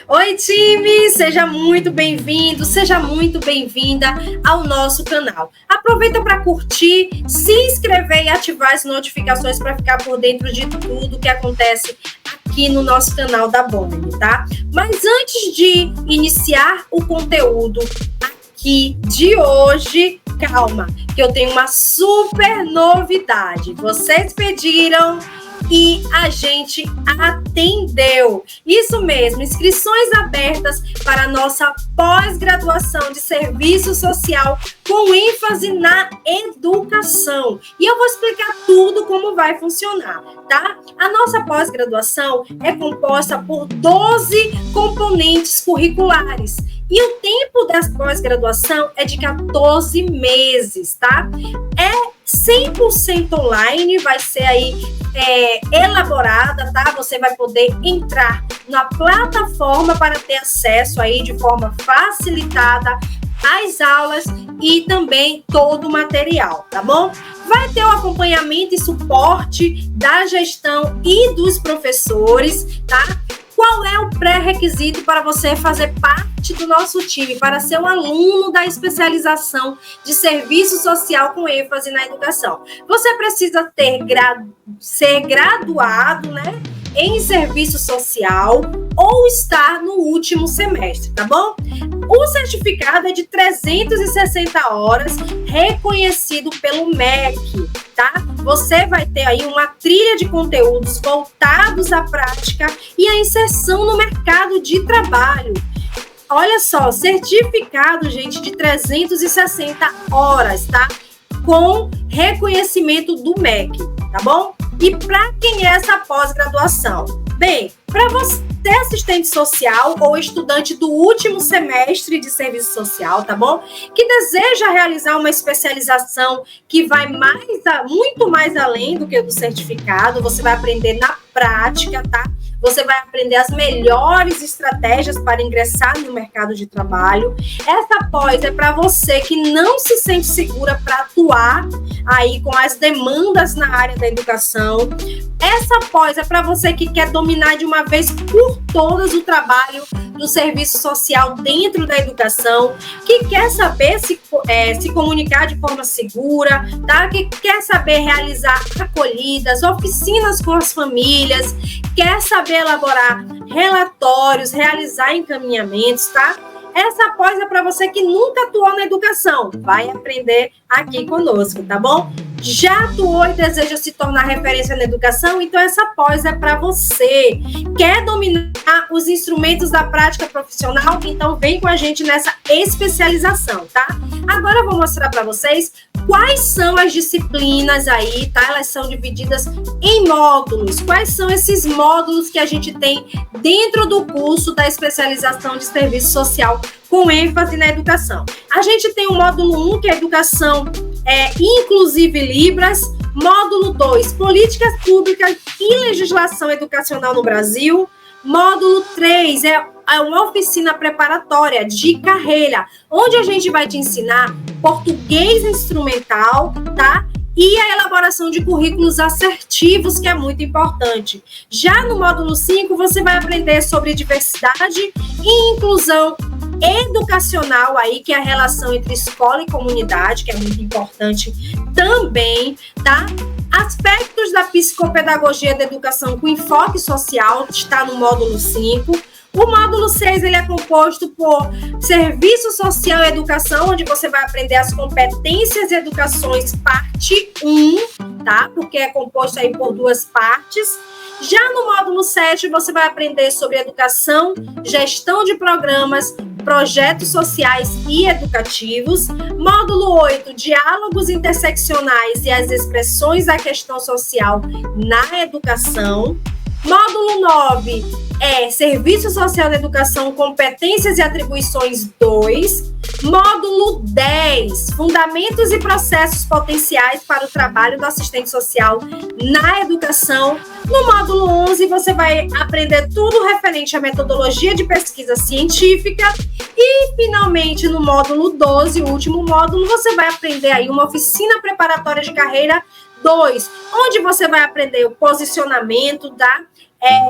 Oi, time! Seja muito bem-vindo, seja muito bem-vinda ao nosso canal. Aproveita para curtir, se inscrever e ativar as notificações para ficar por dentro de tudo que acontece aqui no nosso canal da Boni, tá? Mas antes de iniciar o conteúdo aqui de hoje, calma, que eu tenho uma super novidade. Vocês pediram e a gente atendeu. Isso mesmo, inscrições abertas para a nossa pós-graduação de serviço social com ênfase na educação. E eu vou explicar tudo como vai funcionar, tá? A nossa pós-graduação é composta por 12 componentes curriculares. E o tempo da pós-graduação é de 14 meses, tá? É 100% online, vai ser aí elaborada, tá? Você vai poder entrar na plataforma para ter acesso aí de forma facilitada às aulas e também todo o material, tá bom? Vai ter o acompanhamento e suporte da gestão e dos professores, tá? Qual é o pré-requisito para você fazer parte do nosso time, para ser um aluno da especialização de serviço social com ênfase na educação? Você precisa ser graduado, né, em serviço social ou estar no último semestre, tá bom? O certificado é de 360 horas, reconhecido pelo MEC, tá? Você vai ter aí uma trilha de conteúdos voltados à prática e à inserção no mercado de trabalho. Olha só, certificado, gente, de 360 horas, tá? Com reconhecimento do MEC, tá bom? E para quem é essa pós-graduação? Bem, para você assistente social ou estudante do último semestre de serviço social, tá bom? Que deseja realizar uma especialização que vai muito mais além do que o do certificado, você vai aprender na prática, tá? Você vai aprender as melhores estratégias para ingressar no mercado de trabalho. Essa pós é para você que não se sente segura para atuar aí com as demandas na área da educação. Essa pós é para você que quer dominar de uma vez por todas o trabalho do serviço social dentro da educação, que quer saber se comunicar de forma segura, tá? Que quer saber realizar acolhidas, oficinas com as famílias, quer saber elaborar relatórios, realizar encaminhamentos, tá? Essa pós é para você que nunca atuou na educação. Vai aprender aqui conosco, tá bom? Já atuou e deseja se tornar referência na educação? Então essa pós é para você. Quer dominar os instrumentos da prática profissional? Então vem com a gente nessa especialização, tá? Agora eu vou mostrar para vocês quais são as disciplinas aí, tá? Elas são divididas em módulos. Quais são esses módulos que a gente tem dentro do curso da especialização de serviço social com ênfase na educação? A gente tem o módulo 1, que é educação inclusive Libras. Módulo 2, políticas públicas e legislação educacional no Brasil. Módulo 3 é uma oficina preparatória de carreira, onde a gente vai te ensinar português instrumental, tá? E a elaboração de currículos assertivos, que é muito importante. Já no módulo 5, você vai aprender sobre diversidade e inclusão educacional aí, que é a relação entre escola e comunidade, que é muito importante também, tá? Aspectos da psicopedagogia da educação com enfoque social, está no módulo 5. O módulo 6, ele é composto por serviço social e educação, onde você vai aprender as competências e educações, parte 1, tá? Porque é composto aí por 2 partes. Já no módulo 7, você vai aprender sobre educação, gestão de programas, projetos sociais e educativos. Módulo 8, diálogos interseccionais e as expressões da questão social na educação. Módulo 9 é Serviço Social da Educação, Competências e Atribuições 2. Módulo 10, Fundamentos e Processos Potenciais para o Trabalho do Assistente Social na Educação. No módulo 11, você vai aprender tudo referente à metodologia de pesquisa científica. E, finalmente, no módulo 12, o último módulo, você vai aprender aí uma oficina preparatória de carreira 2, onde você vai aprender o posicionamento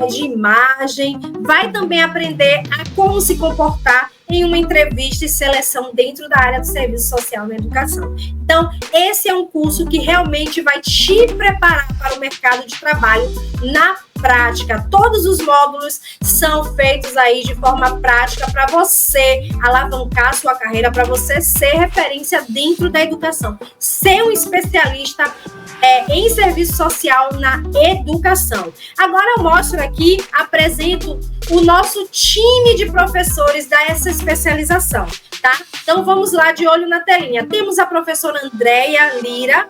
de imagem, vai também aprender a como se comportar em uma entrevista e seleção dentro da área do serviço social na educação. Então, esse é um curso que realmente vai te preparar para o mercado de trabalho na prática. Todos os módulos são feitos aí de forma prática para você alavancar a sua carreira, para você ser referência dentro da educação, ser um especialista em serviço social na educação. Agora eu mostro aqui, apresento o nosso time de professores dessa especialização, tá? Então vamos lá, de olho na telinha. Temos a professora Andréia Lira.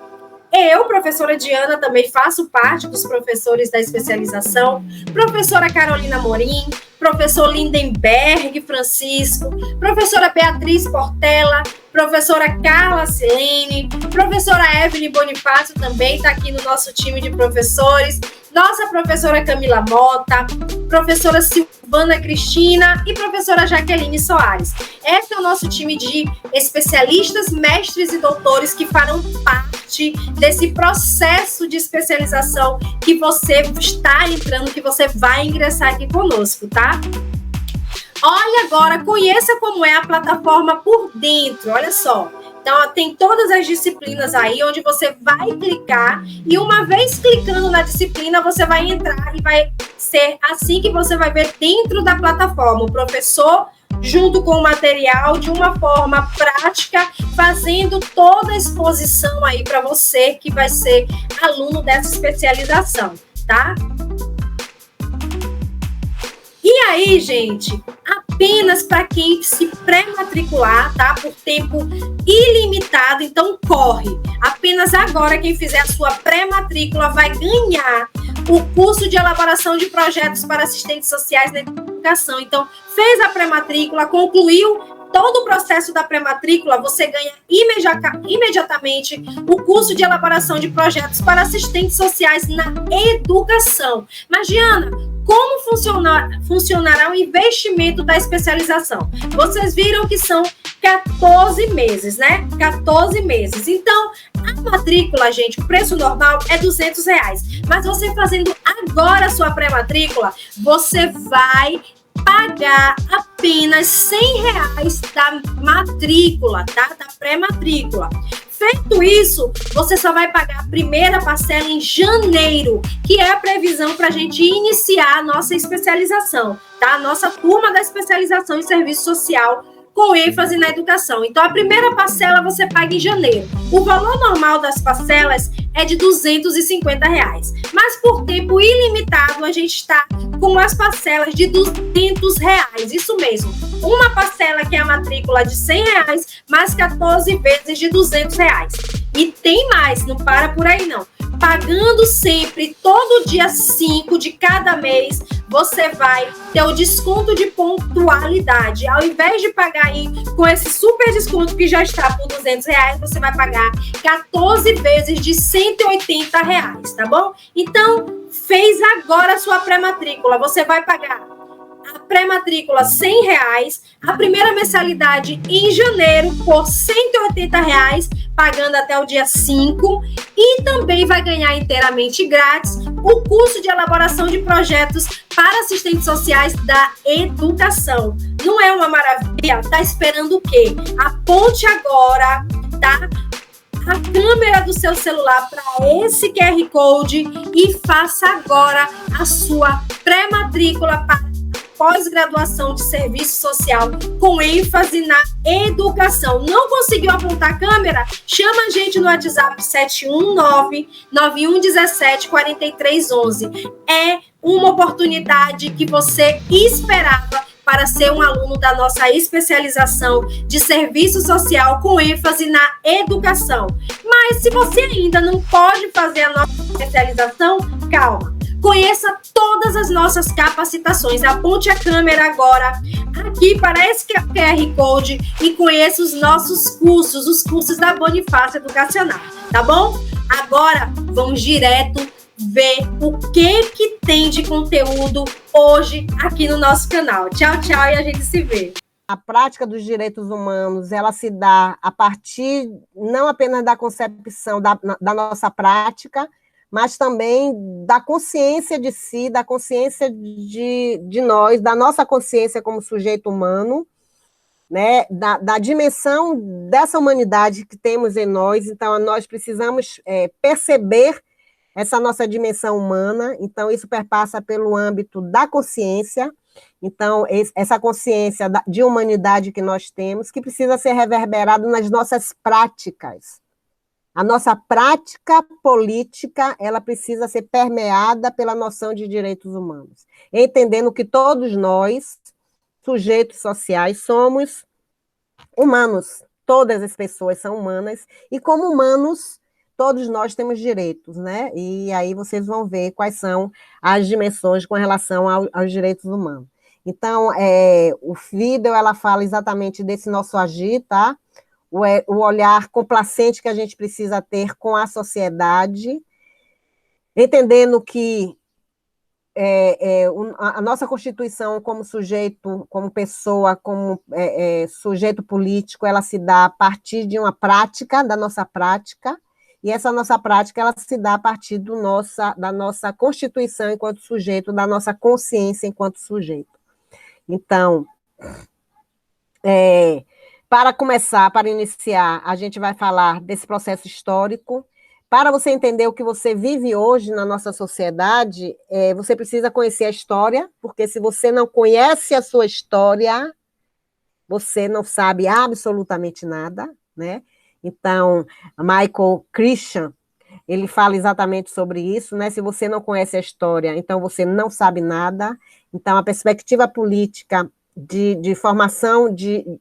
Eu, professora Diana, também faço parte dos professores da especialização. Professora Carolina Morim, professor Lindenberg Francisco, professora Beatriz Portela, professora Carla Silene, professora Evelyn Bonifácio também está aqui no nosso time de professores, nossa professora Camila Mota, professora Silvana Cristina e professora Jaqueline Soares. Esse é o nosso time de especialistas, mestres e doutores que farão parte desse processo de especialização que você está entrando, que você vai ingressar aqui conosco, tá? Olha agora, conheça como é a plataforma por dentro, olha só. Então, tem todas as disciplinas aí, onde você vai clicar, e uma vez clicando na disciplina, você vai entrar e vai ser assim que você vai ver dentro da plataforma. O professor, junto com o material, de uma forma prática, fazendo toda a exposição aí para você que vai ser aluno dessa especialização, tá? E aí, gente, apenas para quem se pré-matricular, tá? Por tempo ilimitado, então corre. Apenas agora quem fizer a sua pré-matrícula vai ganhar o curso de elaboração de projetos para assistentes sociais na educação. Então, fez a pré-matrícula, concluiu todo o processo da pré-matrícula, você ganha imediatamente o curso de elaboração de projetos para assistentes sociais na educação. Mas, Diana, como funcionará o investimento da especialização? Vocês viram que são 14 meses, né? 14 meses. Então, a matrícula, gente, o preço normal é R$200. Mas você fazendo agora a sua pré-matrícula, você vai pagar apenas R$100 da matrícula, tá? Da pré-matrícula. Feito isso, você só vai pagar a primeira parcela em janeiro, que é a previsão para a gente iniciar a nossa especialização, tá? A nossa turma da especialização em serviço social com ênfase na educação. Então, a primeira parcela você paga em janeiro. O valor normal das parcelas é de R$250. Mas por tempo ilimitado, a gente está com as parcelas de R$200. Isso mesmo. Uma parcela que é a matrícula de R$100, mais 14 vezes de R$200. E tem mais, não para por aí não. Pagando sempre, todo dia 5 de cada mês, você vai ter o desconto de pontualidade. Ao invés de pagar aí com esse super desconto que já está por R$200, você vai pagar 14 vezes de R$180, tá bom? Então, fez agora a sua pré-matrícula. Você vai pagar a pré-matrícula R$100, a primeira mensalidade em janeiro por R$180, pagando até o dia 5, e também vai ganhar inteiramente grátis o curso de elaboração de projetos para assistentes sociais da educação. Não é uma maravilha? Tá esperando o quê? Aponte agora, tá? A câmera do seu celular para esse QR Code e faça agora a sua pré-matrícula para pós-graduação de serviço social com ênfase na educação. Não conseguiu apontar a câmera? Chama a gente no WhatsApp 719-9117-4311. É uma oportunidade que você esperava para ser um aluno da nossa especialização de serviço social com ênfase na educação. Mas se você ainda não pode fazer a nossa especialização, calma. Conheça todas as nossas capacitações. Aponte a câmera agora aqui para esse QR Code e conheça os nossos cursos, os cursos da Bonifácio Educacional, tá bom? Agora, vamos direto ver o que tem de conteúdo hoje aqui no nosso canal. Tchau, tchau, e a gente se vê. A prática dos direitos humanos, ela se dá a partir não apenas da concepção da nossa prática, mas também da consciência de si, da consciência de nós, da nossa consciência como sujeito humano, né, da dimensão dessa humanidade que temos em nós. Então, nós precisamos perceber essa nossa dimensão humana. Então, isso perpassa pelo âmbito da consciência. Então, essa consciência de humanidade que nós temos, que precisa ser reverberado nas nossas práticas. A nossa prática política, ela precisa ser permeada pela noção de direitos humanos, entendendo que todos nós, sujeitos sociais, somos humanos, todas as pessoas são humanas, e como humanos, todos nós temos direitos, né? E aí vocês vão ver quais são as dimensões com relação aos direitos humanos. Então, o Friedel, ela fala exatamente desse nosso agir, tá? O olhar complacente que a gente precisa ter com a sociedade, entendendo que a nossa Constituição como sujeito, como pessoa, como sujeito político, ela se dá a partir de uma prática, da nossa prática, e essa nossa prática, ela se dá a partir da nossa Constituição enquanto sujeito, da nossa consciência enquanto sujeito. Então, para começar, para iniciar, a gente vai falar desse processo histórico. Para você entender o que você vive hoje na nossa sociedade, você precisa conhecer a história, porque se você não conhece a sua história, você não sabe absolutamente nada, né? Então, Michael Christian, ele fala exatamente sobre isso, né? Se você não conhece a história, então você não sabe nada. Então, a perspectiva política de formação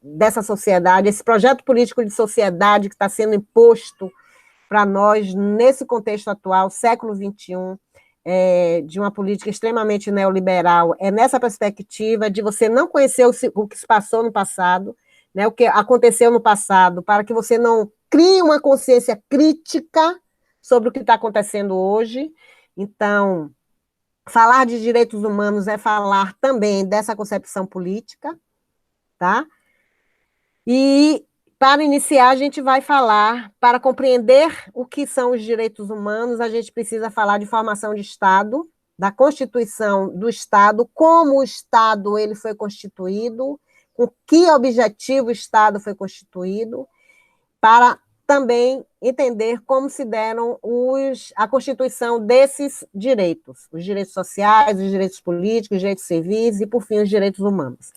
dessa sociedade, esse projeto político de sociedade que está sendo imposto para nós, nesse contexto atual, século XXI, de uma política extremamente neoliberal, nessa perspectiva de você não conhecer o que se passou no passado, né, o que aconteceu no passado, para que você não crie uma consciência crítica sobre o que está acontecendo hoje. Então, falar de direitos humanos é falar também dessa concepção política, tá? E, para iniciar, a gente vai falar, para compreender o que são os direitos humanos, a gente precisa falar de formação de Estado, da Constituição do Estado, como o Estado ele foi constituído, com que objetivo o Estado foi constituído, para também entender como se deram a constituição desses direitos, os direitos sociais, os direitos políticos, os direitos civis e, por fim, os direitos humanos.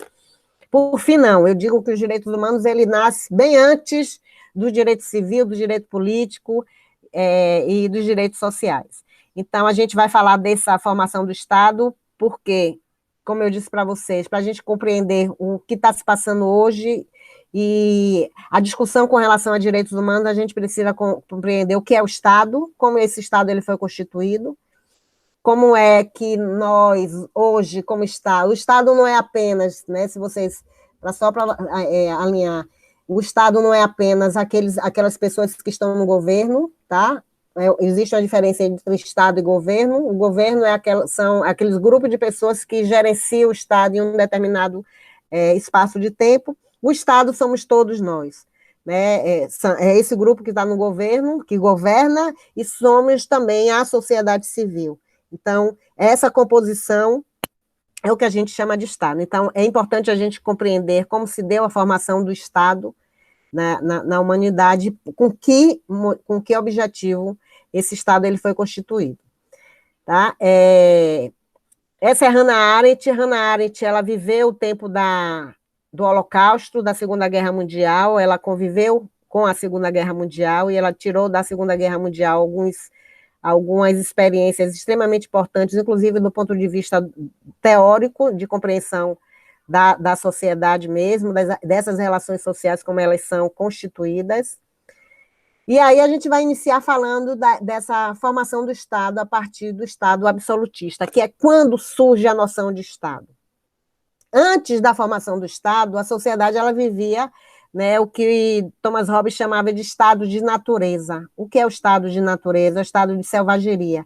Por fim, não, eu digo que os direitos humanos, ele nasce bem antes do direito civil, do direito político e dos direitos sociais. Então, a gente vai falar dessa formação do Estado, porque, como eu disse para vocês, para a gente compreender o que está se passando hoje e a discussão com relação a direitos humanos, a gente precisa compreender o que é o Estado, como esse Estado ele foi constituído, como é que nós, hoje, como está, o Estado não é apenas, né, se vocês, só para alinhar, o Estado não é apenas aquelas pessoas que estão no governo, tá? Existe uma diferença entre Estado e governo. O governo são aqueles grupos de pessoas que gerenciam o Estado em um determinado espaço de tempo. O Estado somos todos nós, né? É esse grupo que está no governo, que governa, e somos também a sociedade civil. Então, essa composição é o que a gente chama de Estado. Então, é importante a gente compreender como se deu a formação do Estado na humanidade, com que objetivo esse Estado ele foi constituído. Tá? Essa é Hannah Arendt. Hannah Arendt, ela viveu o tempo do Holocausto, da Segunda Guerra Mundial, ela conviveu com a Segunda Guerra Mundial, e ela tirou da Segunda Guerra Mundial algumas experiências extremamente importantes, inclusive do ponto de vista teórico, de compreensão da sociedade mesmo, dessas relações sociais, como elas são constituídas. E aí a gente vai iniciar falando dessa formação do Estado a partir do Estado absolutista, que é quando surge a noção de Estado. Antes da formação do Estado, a sociedade ela vivia, né, o que Thomas Hobbes chamava de estado de natureza. O que é o estado de natureza? É o estado de selvageria.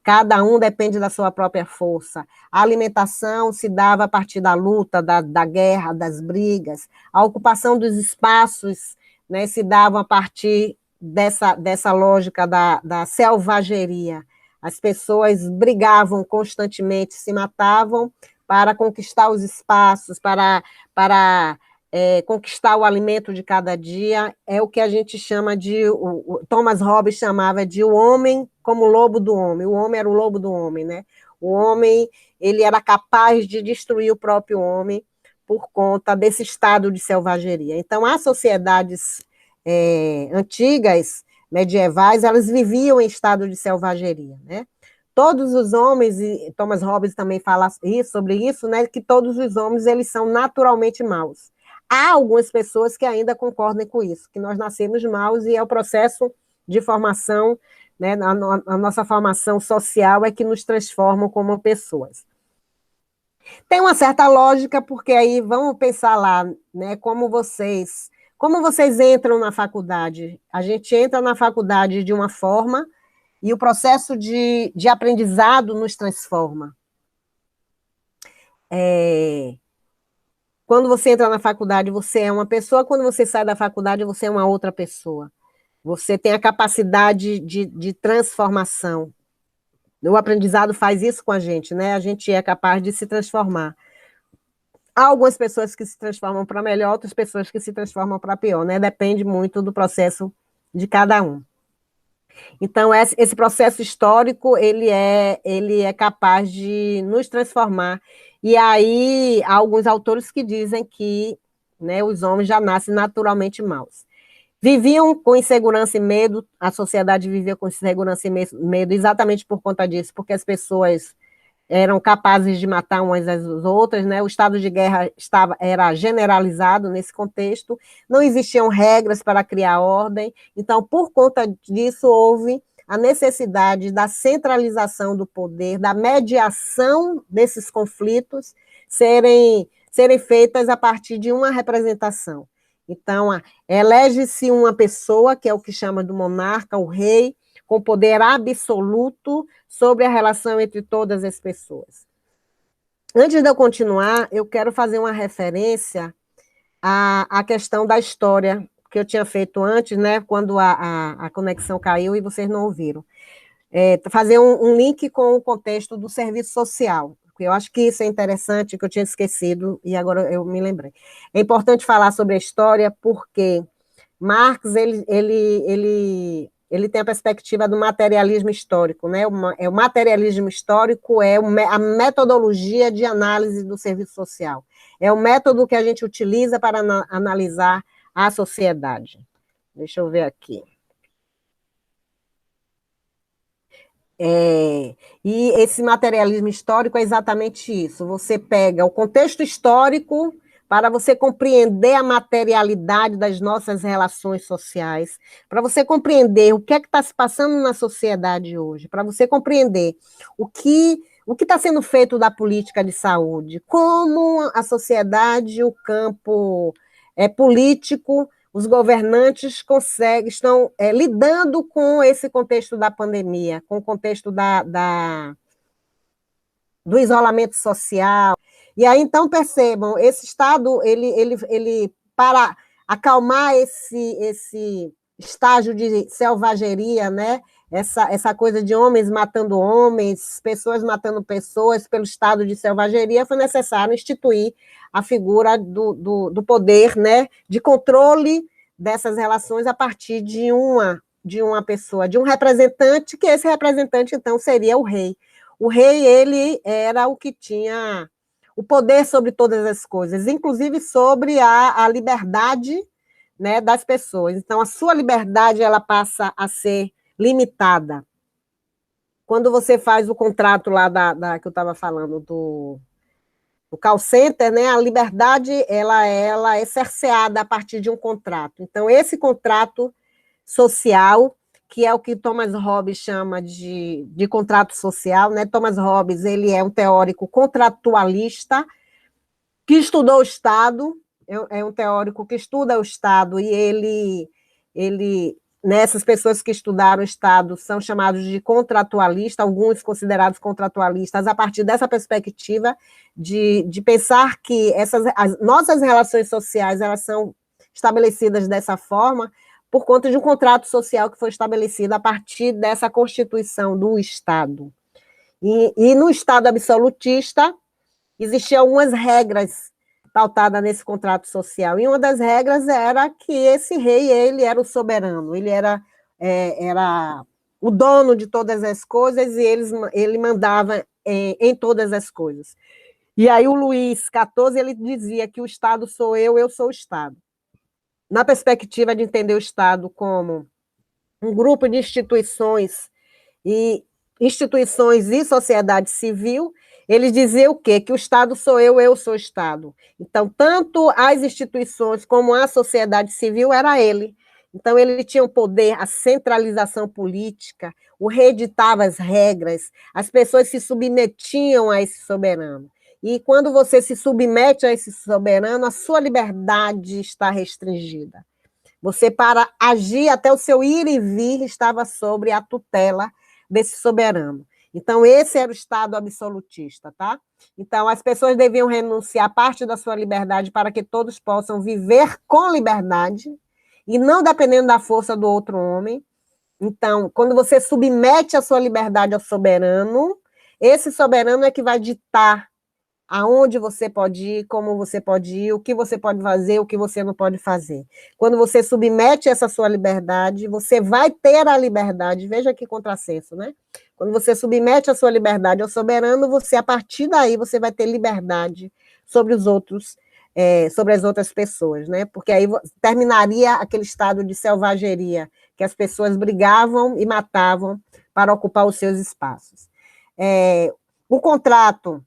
Cada um depende da sua própria força. A alimentação se dava a partir da luta, da guerra, das brigas. A ocupação dos espaços, né, se dava a partir dessa lógica da selvageria. As pessoas brigavam constantemente, se matavam para conquistar os espaços, para conquistar o alimento de cada dia. É o que a gente chama de, o Thomas Hobbes chamava de o homem como lobo do homem. O homem era o lobo do homem, né? O homem, ele era capaz de destruir o próprio homem por conta desse estado de selvageria. Então, as sociedades antigas, medievais, elas viviam em estado de selvageria, né? Todos os homens, e Thomas Hobbes também fala sobre isso, né, que todos os homens, eles são naturalmente maus. Há algumas pessoas que ainda concordam com isso, que nós nascemos maus e é o processo de formação, né, a nossa formação social é que nos transforma como pessoas. Tem uma certa lógica, porque aí vamos pensar lá, né, como vocês entram na faculdade. A gente entra na faculdade de uma forma e o processo de aprendizado nos transforma. Quando você entra na faculdade, você é uma pessoa, quando você sai da faculdade, você é uma outra pessoa. Você tem a capacidade de transformação. O aprendizado faz isso com a gente, né? A gente é capaz de se transformar. Há algumas pessoas que se transformam para melhor, outras pessoas que se transformam para pior, né? Depende muito do processo de cada um. Então, esse processo histórico, ele é capaz de nos transformar. E aí, há alguns autores que dizem que, né, os homens já nascem naturalmente maus. Viviam com insegurança e medo, a sociedade vivia com insegurança e medo exatamente por conta disso, porque as pessoas eram capazes de matar umas às outras, né? O estado de guerra era generalizado nesse contexto, não existiam regras para criar ordem, então, por conta disso, houve a necessidade da centralização do poder, da mediação desses conflitos serem feitas a partir de uma representação. Então, elege-se uma pessoa, que é o que chama do monarca, o rei, com poder absoluto sobre a relação entre todas as pessoas. Antes de eu continuar, eu quero fazer uma referência à questão da história que eu tinha feito antes, né, quando a conexão caiu e vocês não ouviram. Fazer um link com o contexto do serviço social, porque eu acho que isso é interessante, que eu tinha esquecido, e agora eu me lembrei. É importante falar sobre a história, porque Marx, ele tem a perspectiva do materialismo histórico, né? O materialismo histórico é a metodologia de análise do serviço social. É o método que a gente utiliza para analisar a sociedade. Deixa eu ver aqui. E esse materialismo histórico é exatamente isso. Você pega o contexto histórico para você compreender a materialidade das nossas relações sociais, para você compreender o que é que está se passando na sociedade hoje, para você compreender o que está sendo feito da política de saúde, como a sociedade, o campo político, os governantes estão lidando com esse contexto da pandemia, com o contexto do isolamento social. E aí, então, percebam, esse Estado, ele para acalmar esse estágio de selvageria, né? Essa coisa de homens matando homens, pessoas matando pessoas pelo estado de selvageria, foi necessário instituir a figura do poder, né? De controle dessas relações a partir de uma pessoa, de um representante, que esse representante, então, seria o rei. O rei, ele era o que tinha o poder sobre todas as coisas, inclusive sobre a liberdade, né, das pessoas. Então, a sua liberdade, ela passa a ser limitada. Quando você faz o contrato lá que eu estava falando, do call center, né, a liberdade, ela é cerceada a partir de um contrato. Então, esse contrato social, que é o que Thomas Hobbes chama de contrato social, né? Thomas Hobbes, ele é um teórico contratualista que estudou o Estado, é um teórico que estuda o Estado, e essas pessoas que estudaram o Estado são chamados de contratualistas, alguns considerados contratualistas, a partir dessa perspectiva de pensar que as nossas relações sociais, elas são estabelecidas dessa forma, por conta de um contrato social que foi estabelecido a partir dessa constituição do Estado. E no Estado absolutista, existiam algumas regras pautadas nesse contrato social, e uma das regras era que esse rei, ele era o soberano, ele era o dono de todas as coisas, e ele mandava em todas as coisas. E aí o Luís XIV, ele dizia que o Estado sou eu sou o Estado. Na perspectiva de entender o Estado como um grupo de instituições e sociedade civil, ele dizia o quê? Que o Estado sou eu sou o Estado. Então, tanto as instituições como a sociedade civil era ele. Então, ele tinha o poder, a centralização política, o rei ditava as regras, as pessoas se submetiam a esse soberano. E quando você se submete a esse soberano, a sua liberdade está restringida. Você, para agir, até o seu ir e vir, estava sobre a tutela desse soberano. Então, esse era o Estado absolutista, tá? Então, as pessoas deviam renunciar a parte da sua liberdade para que todos possam viver com liberdade e não dependendo da força do outro homem. Então, quando você submete a sua liberdade ao soberano, esse soberano é que vai ditar aonde você pode ir, como você pode ir, o que você pode fazer, o que você não pode fazer. Quando você submete essa sua liberdade, você vai ter a liberdade, veja que contrassenso, né? Quando você submete a sua liberdade ao soberano, você, a partir daí, você vai ter liberdade sobre os outros, sobre as outras pessoas, né? Porque aí terminaria aquele estado de selvageria, que as pessoas brigavam e matavam para ocupar os seus espaços. O contrato,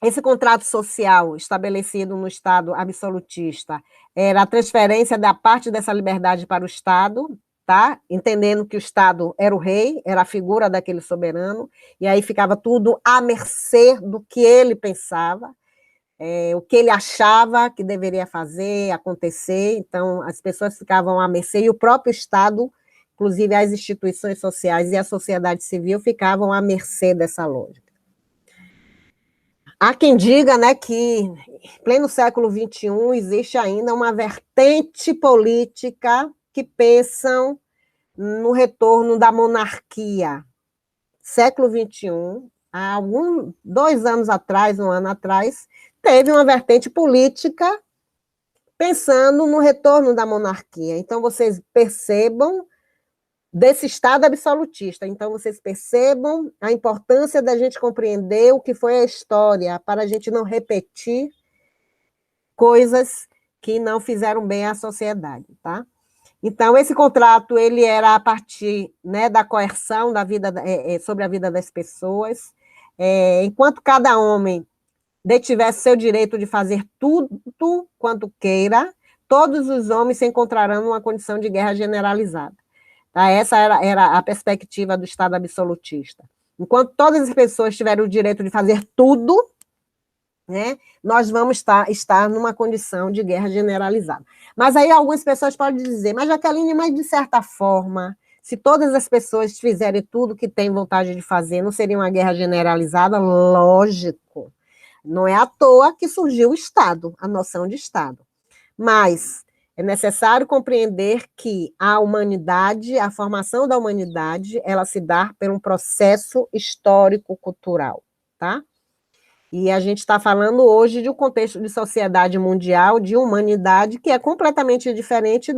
esse contrato social estabelecido no Estado absolutista era a transferência da parte dessa liberdade para o Estado, tá? Entendendo que o Estado era o rei, era a figura daquele soberano, e aí ficava tudo à mercê do que ele pensava, o que ele achava que deveria fazer, acontecer. Então, as pessoas ficavam à mercê, e o próprio Estado, inclusive as instituições sociais e a sociedade civil, ficavam à mercê dessa lógica. Há quem diga, né, que em pleno século XXI existe ainda uma vertente política que pensam no retorno da monarquia. Século XXI, há 2 anos atrás, 1 ano atrás, teve uma vertente política pensando no retorno da monarquia. Então, vocês percebam desse Estado absolutista. Então, vocês percebam a importância da gente compreender o que foi a história, para a gente não repetir coisas que não fizeram bem à sociedade, tá? Então, esse contrato, ele era a partir, né, da coerção da vida, sobre a vida das pessoas, enquanto cada homem detivesse seu direito de fazer tudo quanto queira, todos os homens se encontrarão numa condição de guerra generalizada. Tá? Essa era a perspectiva do Estado absolutista. Enquanto todas as pessoas tiverem o direito de fazer tudo, né, nós vamos estar numa condição de guerra generalizada. Mas aí algumas pessoas podem dizer, mas Jaqueline, mas de certa forma, se todas as pessoas fizerem tudo que têm vontade de fazer, não seria uma guerra generalizada? Lógico. Não é à toa que surgiu o Estado, a noção de Estado. Mas é necessário compreender que a humanidade, a formação da humanidade, ela se dá por um processo histórico-cultural, tá? E a gente está falando hoje de um contexto de sociedade mundial, de humanidade, que é completamente diferente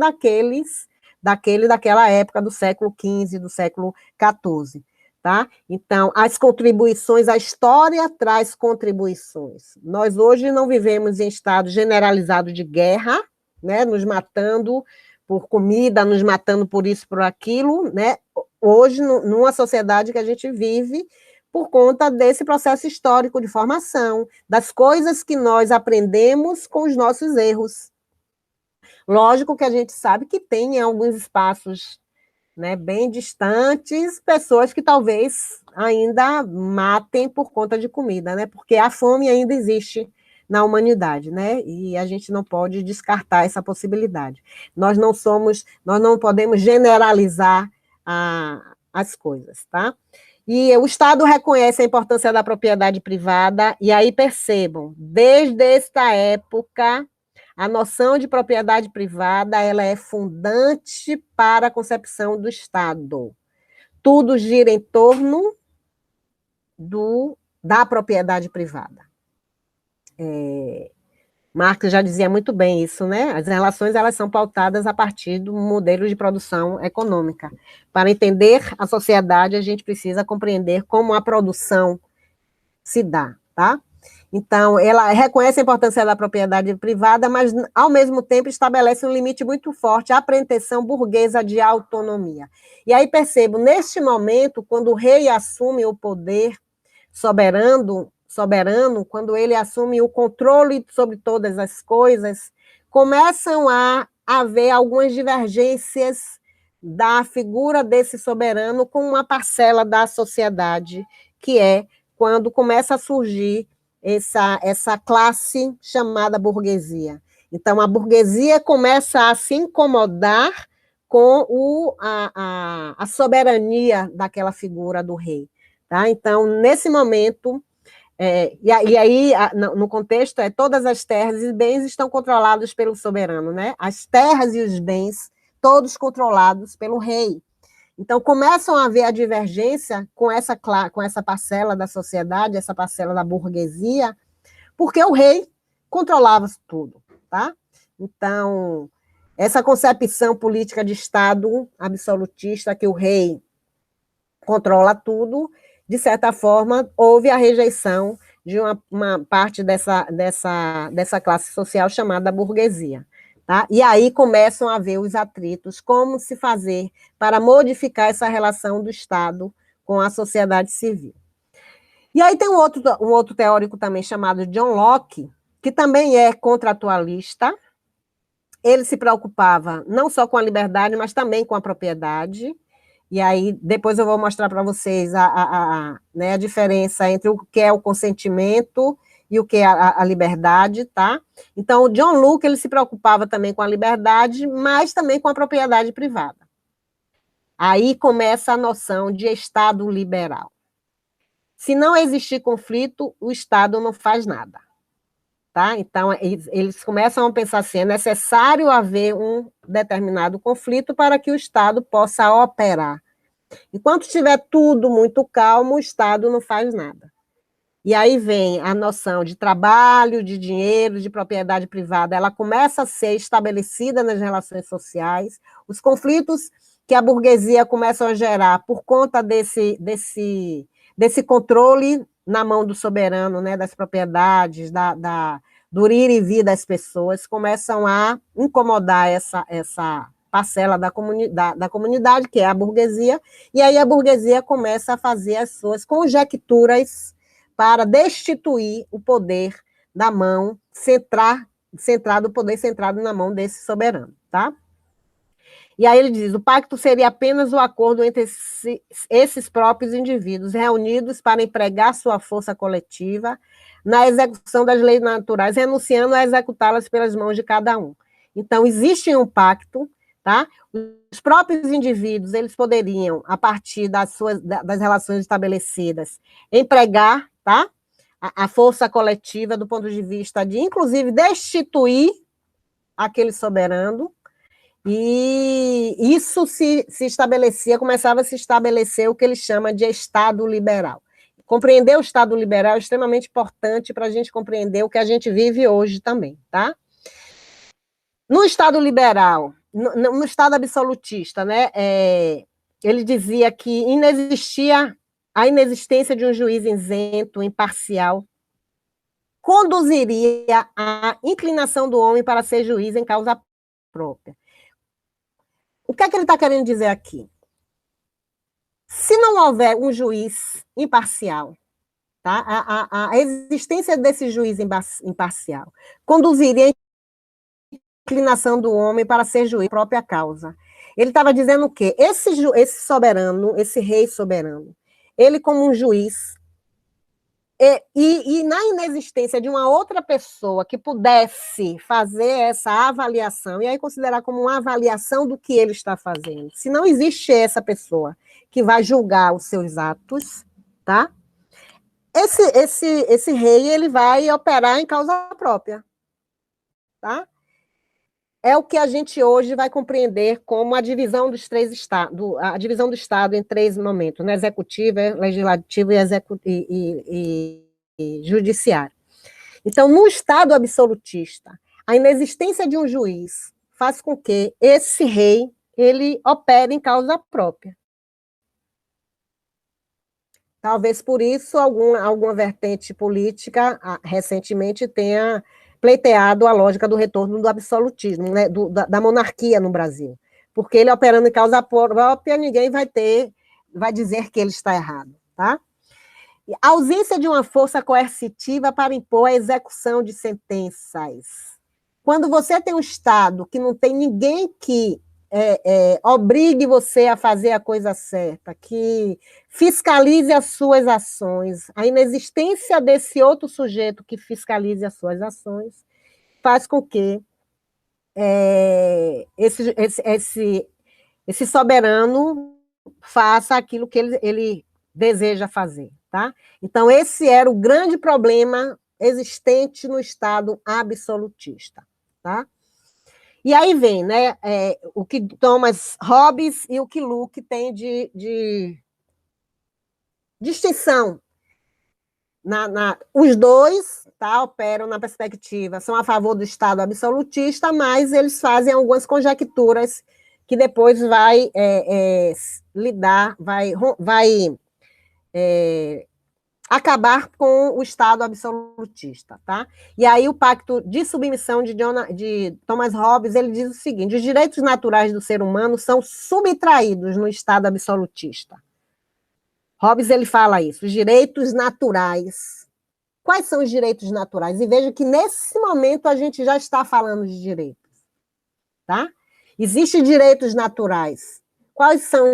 daquela época do século XV, do século XIV, tá? Então, as contribuições, a história traz contribuições. Nós hoje não vivemos em estado generalizado de guerra, né, nos matando por comida, nos matando por isso, por aquilo, né? Hoje, numa sociedade que a gente vive por conta desse processo histórico de formação, das coisas que nós aprendemos com os nossos erros. Lógico que a gente sabe que tem em alguns espaços, né, bem distantes, pessoas que talvez ainda matem por conta de comida, né? Porque a fome ainda existe na humanidade, né? E a gente não pode descartar essa possibilidade. Nós não podemos generalizar as coisas, tá? E o Estado reconhece a importância da propriedade privada, e aí percebam, desde esta época, A noção de propriedade privada, ela é fundante para a concepção do Estado. Tudo gira em torno da propriedade privada. Marx já dizia muito bem isso, né? As relações, elas são pautadas a partir do modelo de produção econômica. Para entender a sociedade, a gente precisa compreender como a produção se dá, tá? Então, ela reconhece a importância da propriedade privada, mas, ao mesmo tempo, estabelece um limite muito forte à pretensão burguesa de autonomia. E aí percebo, neste momento, quando o rei assume o poder soberano, quando ele assume o controle sobre todas as coisas, começam a haver algumas divergências da figura desse soberano com uma parcela da sociedade, que é quando começa a surgir essa classe chamada burguesia. Então, a burguesia começa a se incomodar com a soberania daquela figura do rei. Tá? Então, nesse momento, e aí, no contexto, todas as terras e bens estão controlados pelo soberano, né? As terras e os bens, todos controlados pelo rei. Então, começam a haver a divergência com essa parcela da sociedade, essa parcela da burguesia, porque o rei controlava tudo, tá? Então, essa concepção política de Estado absolutista, que o rei controla tudo, de certa forma, houve a rejeição de uma parte dessa classe social chamada burguesia. Tá? E aí começam a haver os atritos, como se fazer para modificar essa relação do Estado com a sociedade civil. E aí tem um outro teórico também chamado John Locke, que também é contratualista. Ele se preocupava não só com a liberdade, mas também com a propriedade. E aí depois eu vou mostrar para vocês né, a diferença entre o que é o consentimento e o que é a liberdade, tá? Então, o John Locke, ele se preocupava também com a liberdade, mas também com a propriedade privada. Aí começa a noção de Estado liberal. Se não existir conflito, o Estado não faz nada, tá? Então, eles começam a pensar assim, é necessário haver um determinado conflito para que o Estado possa operar. Enquanto estiver tudo muito calmo, o Estado não faz nada. E aí vem a noção de trabalho, de dinheiro, de propriedade privada, ela começa a ser estabelecida nas relações sociais, os conflitos que a burguesia começa a gerar por conta desse controle na mão do soberano, né, das propriedades, do ir e vir das pessoas, começam a incomodar essa parcela da comunidade, que é a burguesia, e aí a burguesia começa a fazer as suas conjecturas para destituir o poder da mão, o poder centrado na mão desse soberano, tá? E aí ele diz, o pacto seria apenas o acordo entre esses próprios indivíduos, reunidos para empregar sua força coletiva na execução das leis naturais, renunciando a executá-las pelas mãos de cada um. Então, existe um pacto, tá? Os próprios indivíduos, eles poderiam, a partir das relações estabelecidas, empregar, tá? A força coletiva do ponto de vista de, inclusive, destituir aquele soberano, e isso se estabelecia, começava a se estabelecer o que ele chama de Estado liberal. Compreender o Estado liberal é extremamente importante para a gente compreender o que a gente vive hoje também, tá? No Estado liberal, no Estado absolutista, né, ele dizia que a inexistência de um juiz isento, imparcial, conduziria à inclinação do homem para ser juiz em causa própria. O que é que ele está querendo dizer aqui? Se não houver um juiz imparcial, tá? A existência desse juiz imparcial conduziria à inclinação do homem para ser juiz da própria causa. Ele estava dizendo o quê? Esse soberano, esse rei soberano, ele como um juiz, e na inexistência de uma outra pessoa que pudesse fazer essa avaliação, e aí considerar como uma avaliação do que ele está fazendo, se não existe essa pessoa que vai julgar os seus atos, tá? Esse rei, ele vai operar em causa própria, tá? é o que a gente hoje vai compreender como a divisão dos três estados, a divisão do Estado em três momentos, né? Executivo, legislativo e judiciário. Então, no Estado absolutista, a inexistência de um juiz faz com que esse rei ele opere em causa própria. Talvez por isso alguma vertente política recentemente tenha pleiteado a lógica do retorno do absolutismo, né, da monarquia no Brasil. Porque ele operando em causa própria, ninguém vai dizer que ele está errado. Tá? A ausência de uma força coercitiva para impor a execução de sentenças. Quando você tem um Estado que não tem ninguém que obrigue você a fazer a coisa certa, que fiscalize as suas ações, a inexistência desse outro sujeito que fiscalize as suas ações, faz com que esse soberano faça aquilo que ele deseja fazer. Tá? Então, esse era o grande problema existente no Estado absolutista. Tá? E aí vem, né, o que Thomas Hobbes e o que Locke têm de distinção. Os dois, tá, operam na perspectiva, são a favor do Estado absolutista, mas eles fazem algumas conjecturas que depois vai acabar com o Estado absolutista, tá? E aí o pacto de submissão de Thomas Hobbes, ele diz o seguinte: os direitos naturais do ser humano são subtraídos no Estado absolutista. Hobbes, ele fala isso, os direitos naturais. Quais são os direitos naturais? E veja que nesse momento a gente já está falando de direitos, tá? Existem direitos naturais. Quais são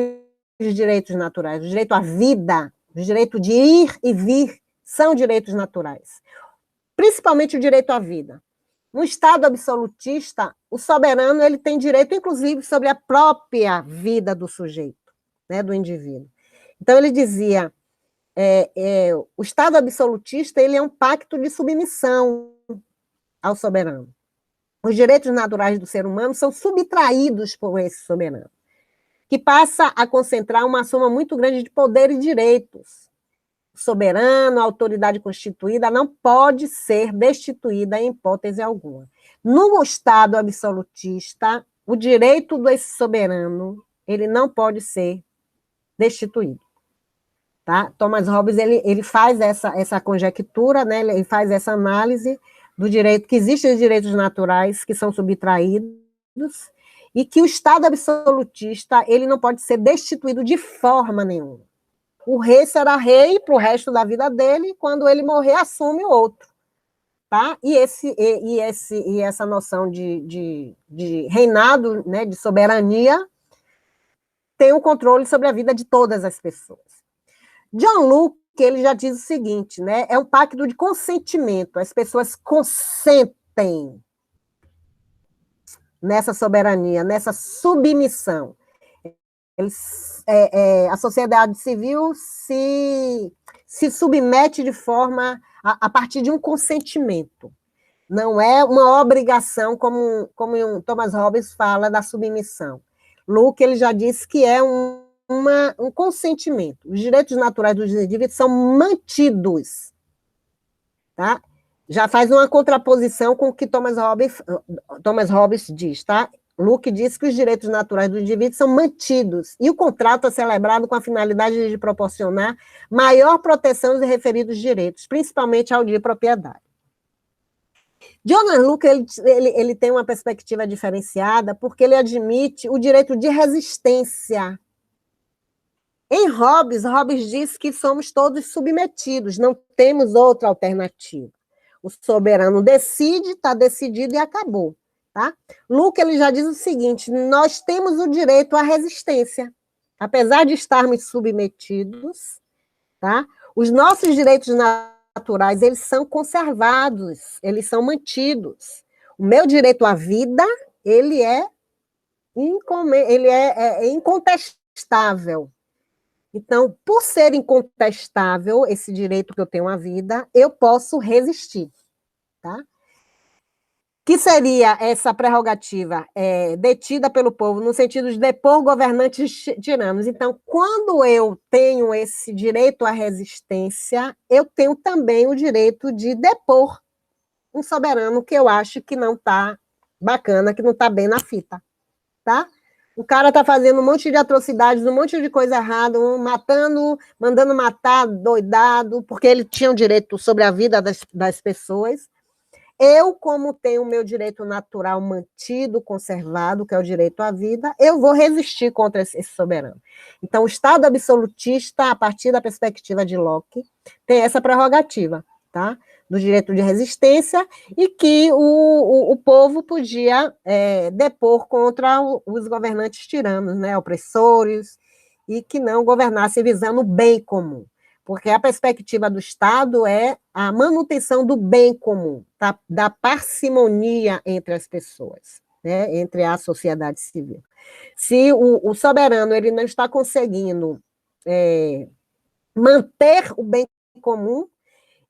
os direitos naturais? O direito à vida, o direito de ir e vir são direitos naturais. Principalmente o direito à vida. No Estado absolutista, o soberano ele tem direito, inclusive, sobre a própria vida do sujeito, né, do indivíduo. Então, ele dizia, o Estado absolutista ele é um pacto de submissão ao soberano. Os direitos naturais do ser humano são subtraídos por esse soberano, que passa a concentrar uma soma muito grande de poder e direitos. O soberano, a autoridade constituída, não pode ser destituída em hipótese alguma. No Estado absolutista, o direito desse soberano, ele não pode ser destituído. Tá? Thomas Hobbes, ele faz essa conjectura, né? Ele faz essa análise do direito, que existem os direitos naturais que são subtraídos, e que o Estado absolutista ele não pode ser destituído de forma nenhuma. O rei será rei para o resto da vida dele, quando ele morrer, assume o outro. Tá? E essa noção de reinado, né, de soberania, tem um controle sobre a vida de todas as pessoas. John Locke, ele já diz o seguinte, né, é um pacto de consentimento, as pessoas consentem nessa soberania, nessa submissão. A sociedade civil se submete de forma a partir de um consentimento. Não é uma obrigação, como Thomas Hobbes fala da submissão. Locke, ele já disse que é um consentimento. Os direitos naturais dos indivíduos são mantidos. Tá? Já faz uma contraposição com o que Thomas Hobbes diz, tá? Locke diz que os direitos naturais do indivíduo são mantidos, e o contrato é celebrado com a finalidade de proporcionar maior proteção aos referidos direitos, principalmente ao de propriedade. John Locke, ele tem uma perspectiva diferenciada, porque ele admite o direito de resistência. Em Hobbes diz que somos todos submetidos, não temos outra alternativa. O soberano decide, está decidido e acabou. Tá? Locke, ele já diz o seguinte: nós temos o direito à resistência. Apesar de estarmos submetidos, tá? Os nossos direitos naturais, eles são conservados, eles são mantidos. O meu direito à vida, ele é incontestável. Então, por ser incontestável esse direito que eu tenho à vida, eu posso resistir. Tá? que seria essa prerrogativa detida pelo povo, no sentido de depor governantes tiranos. Então, quando eu tenho esse direito à resistência, eu tenho também o direito de depor um soberano que eu acho que não está bacana, que não está bem na fita, tá? O cara está fazendo um monte de atrocidades, um monte de coisa errada, matando, mandando matar, doidado, porque ele tinha o direito sobre a vida das pessoas. Eu, como tenho o meu direito natural mantido, conservado, que é o direito à vida, eu vou resistir contra esse soberano. Então, o Estado absolutista, a partir da perspectiva de Locke, tem essa prerrogativa, tá? Do direito de resistência, e que o povo podia depor contra os governantes tiranos, né, opressores, e que não governasse visando o bem comum. Porque a perspectiva do Estado é a manutenção do bem comum, tá? Da parcimonia entre as pessoas, né? Entre a sociedade civil. Se o soberano ele não está conseguindo manter o bem comum,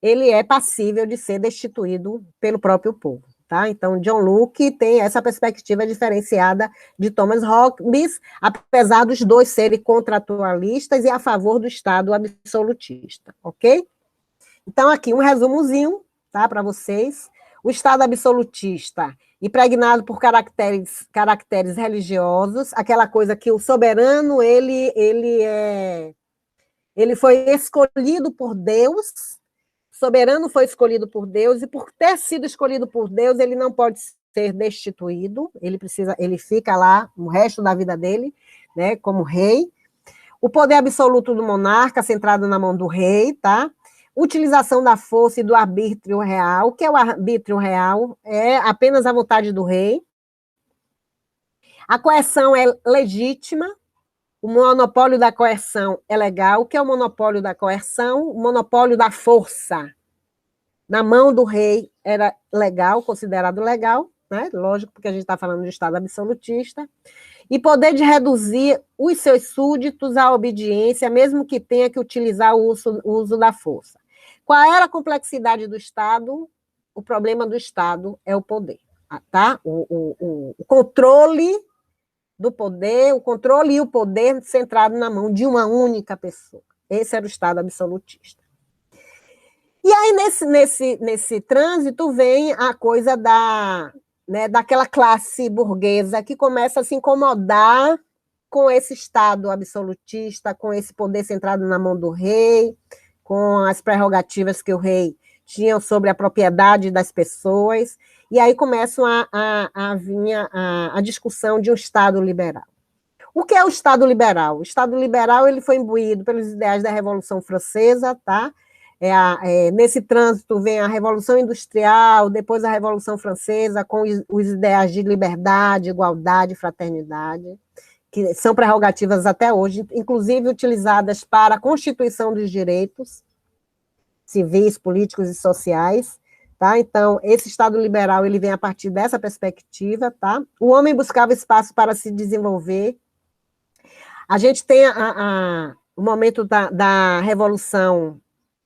ele é passível de ser destituído pelo próprio povo. Tá? Então, John Locke tem essa perspectiva diferenciada de Thomas Hobbes, apesar dos dois serem contratualistas e a favor do Estado absolutista, ok? Então, aqui um resumozinho, tá, para vocês. O Estado absolutista, impregnado por caracteres religiosos, aquela coisa que o soberano, ele foi escolhido por Deus, soberano foi escolhido por Deus, e por ter sido escolhido por Deus, ele não pode ser destituído, ele fica lá o resto da vida dele, né, como rei. O poder absoluto do monarca, centrado na mão do rei, tá? Utilização da força e do arbítrio real. O que é o arbítrio real? É apenas a vontade do rei. A coerção é legítima. O monopólio da coerção é legal. O que é o monopólio da coerção? O monopólio da força na mão do rei era legal, considerado legal, né? Lógico, porque a gente está falando de Estado absolutista. E poder de reduzir os seus súditos à obediência, mesmo que tenha que utilizar o uso da força. Qual era a complexidade do Estado? O problema do Estado é o poder, tá? O controle do poder, o controle e o poder centrado na mão de uma única pessoa. Esse era o Estado absolutista. E aí, nesse trânsito, vem a coisa daquela classe burguesa que começa a se incomodar com esse Estado absolutista, com esse poder centrado na mão do rei, com as prerrogativas que o rei tinha sobre a propriedade das pessoas, e aí começam a vir a discussão de um Estado liberal. O que é o Estado liberal? O Estado liberal ele foi imbuído pelos ideais da Revolução Francesa, tá? Nesse trânsito vem a Revolução Industrial, depois a Revolução Francesa, com os ideais de liberdade, igualdade, fraternidade, que são prerrogativas até hoje, inclusive utilizadas para a constituição dos direitos civis, políticos e sociais. Tá? Então, esse Estado liberal ele vem a partir dessa perspectiva. Tá? O homem buscava espaço para se desenvolver. A gente tem o momento da Revolução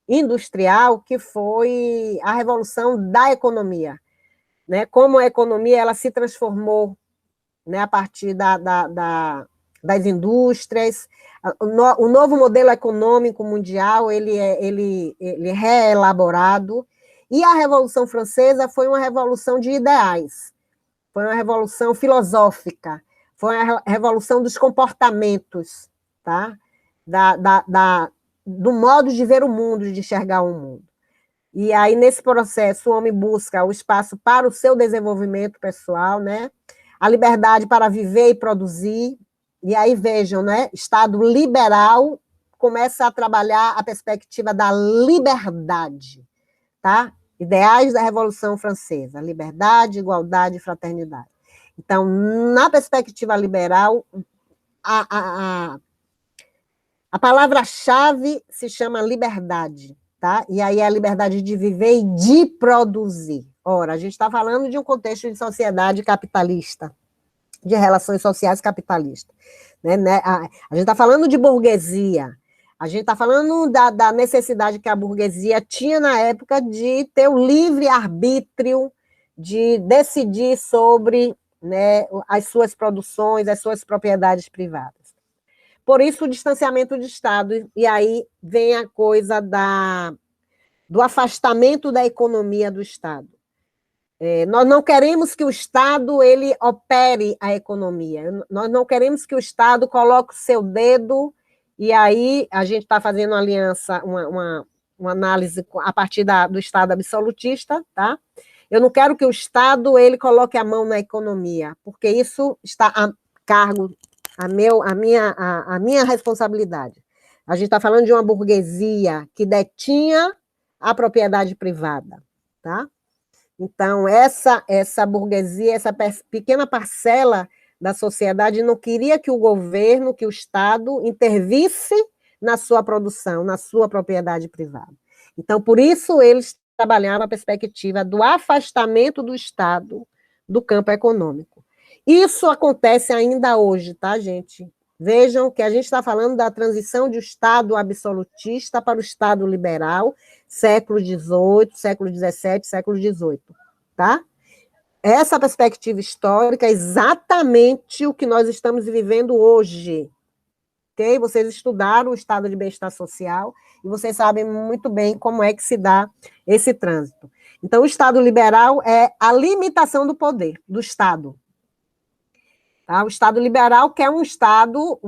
Industrial, que foi a revolução da economia. Né? Como a economia ela se transformou, né, a partir das indústrias. O novo modelo econômico mundial ele é reelaborado. E a Revolução Francesa foi uma revolução de ideais, foi uma revolução filosófica, foi a revolução dos comportamentos, tá? Do modo de ver o mundo, de enxergar o mundo. E aí, nesse processo, o homem busca o espaço para o seu desenvolvimento pessoal, né? A liberdade para viver e produzir. E aí, vejam, né? Estado liberal começa a trabalhar a perspectiva da liberdade, tá? Ideais da Revolução Francesa, liberdade, igualdade e fraternidade. Então, na perspectiva liberal, a palavra-chave se chama liberdade, tá? E aí é a liberdade de viver e de produzir. Ora, a gente está falando de um contexto de sociedade capitalista, de relações sociais capitalistas. Né? A gente está falando de burguesia, a gente está falando da necessidade que a burguesia tinha na época de ter o livre-arbítrio, de decidir sobre, né, as suas produções, as suas propriedades privadas. Por isso, o distanciamento de Estado, e aí vem a coisa do afastamento da economia do Estado. Nós não queremos que o Estado ele opere a economia, nós não queremos que o Estado coloque o seu dedo, e aí a gente está fazendo uma aliança, uma análise a partir do Estado absolutista, tá? Eu não quero que o Estado ele coloque a mão na economia, porque isso está a cargo, a minha responsabilidade. A gente está falando de uma burguesia que detinha a propriedade privada, tá? Então, essa burguesia, essa pequena parcela da sociedade não queria que o governo, que o Estado intervisse na sua produção, na sua propriedade privada. Então, por isso, eles trabalhavam a perspectiva do afastamento do Estado do campo econômico. Isso acontece ainda hoje, tá, gente? Vejam que a gente está falando da transição de um Estado absolutista para o Estado liberal, século XVIII, século XVII, século XVIII, tá? Essa perspectiva histórica é exatamente o que nós estamos vivendo hoje, ok? Vocês estudaram o estado de bem-estar social e vocês sabem muito bem como é que se dá esse trânsito. Então, o Estado liberal é a limitação do poder do Estado. Tá? O Estado liberal quer um Estado,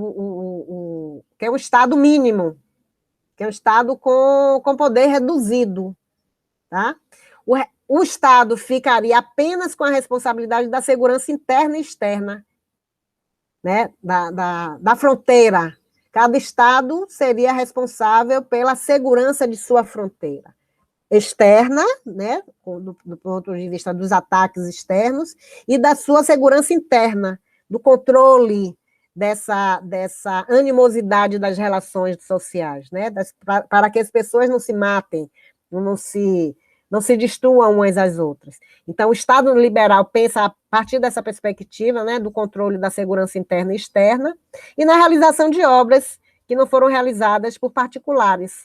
quer um Estado mínimo, quer um Estado com poder reduzido. Tá? O Estado ficaria apenas com a responsabilidade da segurança interna e externa, né? da fronteira. Cada Estado seria responsável pela segurança de sua fronteira externa, né? do ponto de vista dos ataques externos, e da sua segurança interna, do controle dessa animosidade das relações sociais, né? Para que as pessoas não se matem, não se destruam umas às outras. Então, o Estado liberal pensa a partir dessa perspectiva, né, do controle da segurança interna e externa, e na realização de obras que não foram realizadas por particulares,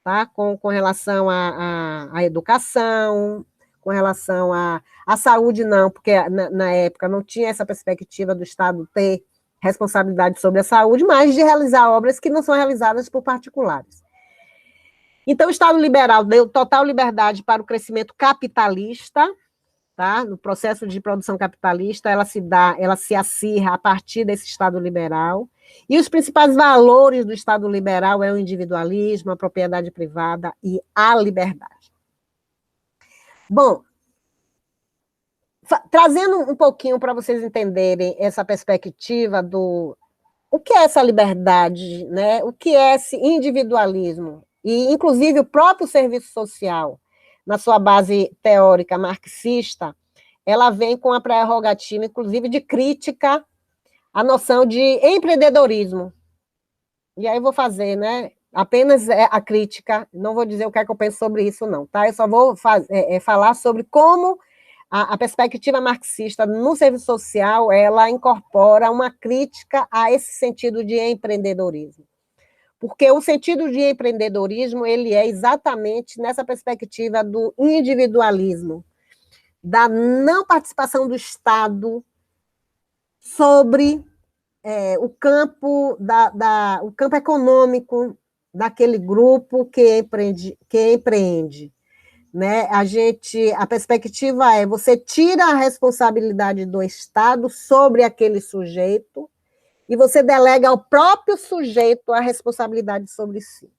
tá? Com relação à educação, com relação à saúde, não, porque na época não tinha essa perspectiva do Estado ter responsabilidade sobre a saúde, mas de realizar obras que não são realizadas por particulares. Então, o Estado liberal deu total liberdade para o crescimento capitalista, tá? No processo de produção capitalista, ela se acirra a partir desse Estado liberal, e os principais valores do Estado liberal é o individualismo, a propriedade privada e a liberdade. Bom, trazendo um pouquinho para vocês entenderem essa perspectiva o que é essa liberdade, né? O que é esse individualismo, e inclusive o próprio serviço social, na sua base teórica marxista, ela vem com a prerrogativa, inclusive, de crítica à noção de empreendedorismo. E aí eu vou fazer, né? Apenas a crítica, não vou dizer o que é que eu penso sobre isso, não, tá? Eu só vou falar sobre como a perspectiva marxista no serviço social, ela incorpora uma crítica a esse sentido de empreendedorismo. Porque o sentido de empreendedorismo, ele é exatamente nessa perspectiva do individualismo, da não participação do Estado sobre o campo o campo econômico daquele grupo que empreende. Né? A perspectiva é você tira a responsabilidade do Estado sobre aquele sujeito e você delega ao próprio sujeito a responsabilidade sobre si.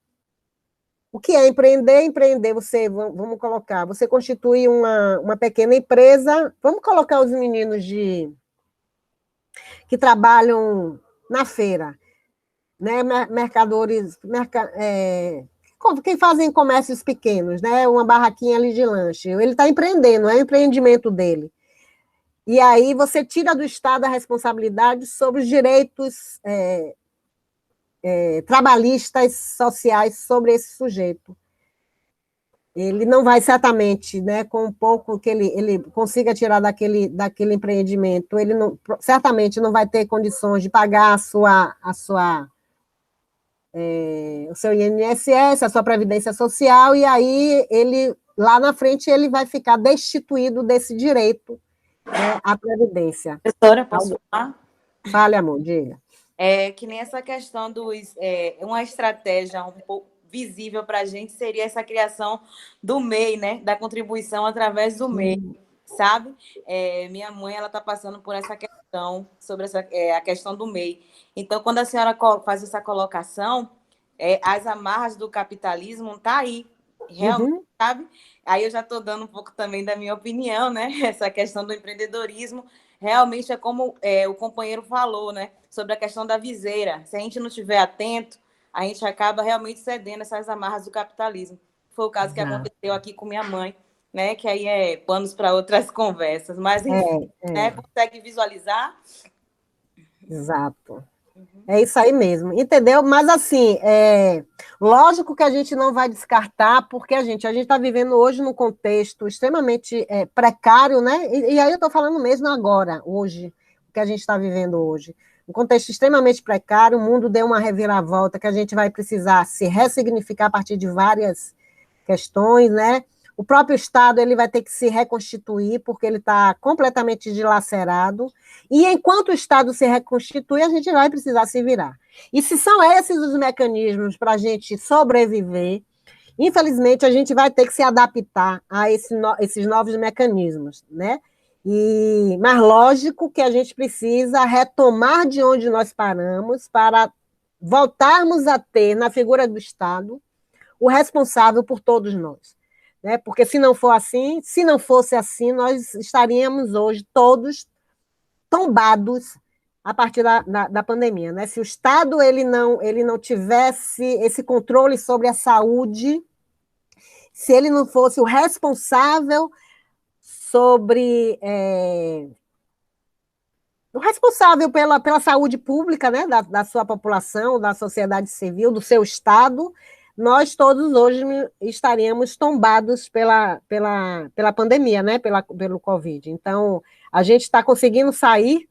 O que é empreender? Empreender, vamos colocar, você constitui uma pequena empresa, vamos colocar os meninos que trabalham na feira, né? Mercadores, quem fazem comércios pequenos, né? Uma barraquinha ali de lanche, ele está empreendendo, é o empreendimento dele. E aí você tira do Estado a responsabilidade sobre os direitos trabalhistas, sociais, sobre esse sujeito. Ele não vai certamente, né, com um pouco que ele consiga tirar daquele empreendimento, ele certamente não vai ter condições de pagar o seu INSS, a sua previdência social, e aí ele lá na frente ele vai ficar destituído desse direito, né, à previdência. Professora, posso falar? Fale, amor, diga. Que nem essa questão uma estratégia um pouco visível para a gente seria essa criação do MEI, né? Da contribuição através do MEI, sabe? Minha mãe, ela está passando por essa questão, sobre a questão do MEI. Então, quando a senhora faz essa colocação, as amarras do capitalismo tá aí, realmente, sabe? Aí eu já estou dando um pouco também da minha opinião, né? Essa questão do empreendedorismo, realmente é como o companheiro falou, né? Sobre a questão da viseira. Se a gente não estiver atento, a gente acaba realmente cedendo essas amarras do capitalismo. Foi o caso que aconteceu aqui com minha mãe, né? Que aí é panos para outras conversas. Mas, enfim, né? Consegue visualizar? Exato. É isso aí mesmo, entendeu? Mas, assim, lógico que a gente não vai descartar, porque a gente está vivendo hoje num contexto extremamente precário, né? E aí eu estou falando mesmo agora, hoje, o que a gente está vivendo hoje. Um contexto extremamente precário, o mundo deu uma reviravolta que a gente vai precisar se ressignificar a partir de várias questões, né? O próprio Estado ele vai ter que se reconstituir, porque ele está completamente dilacerado, e enquanto o Estado se reconstitui, a gente vai precisar se virar. E se são esses os mecanismos para a gente sobreviver, infelizmente, a gente vai ter que se adaptar a esses novos mecanismos, né? Mas lógico que a gente precisa retomar de onde nós paramos para voltarmos a ter, na figura do Estado, o responsável por todos nós. Né? Porque se não fosse assim, nós estaríamos hoje todos tombados a partir da pandemia. Né? Se o Estado ele não tivesse esse controle sobre a saúde, se ele não fosse o responsável o responsável pela saúde pública, né, da sua população, da sociedade civil, do seu Estado, nós todos hoje estaríamos tombados pela pandemia, né, pelo Covid. Então, a gente está conseguindo sair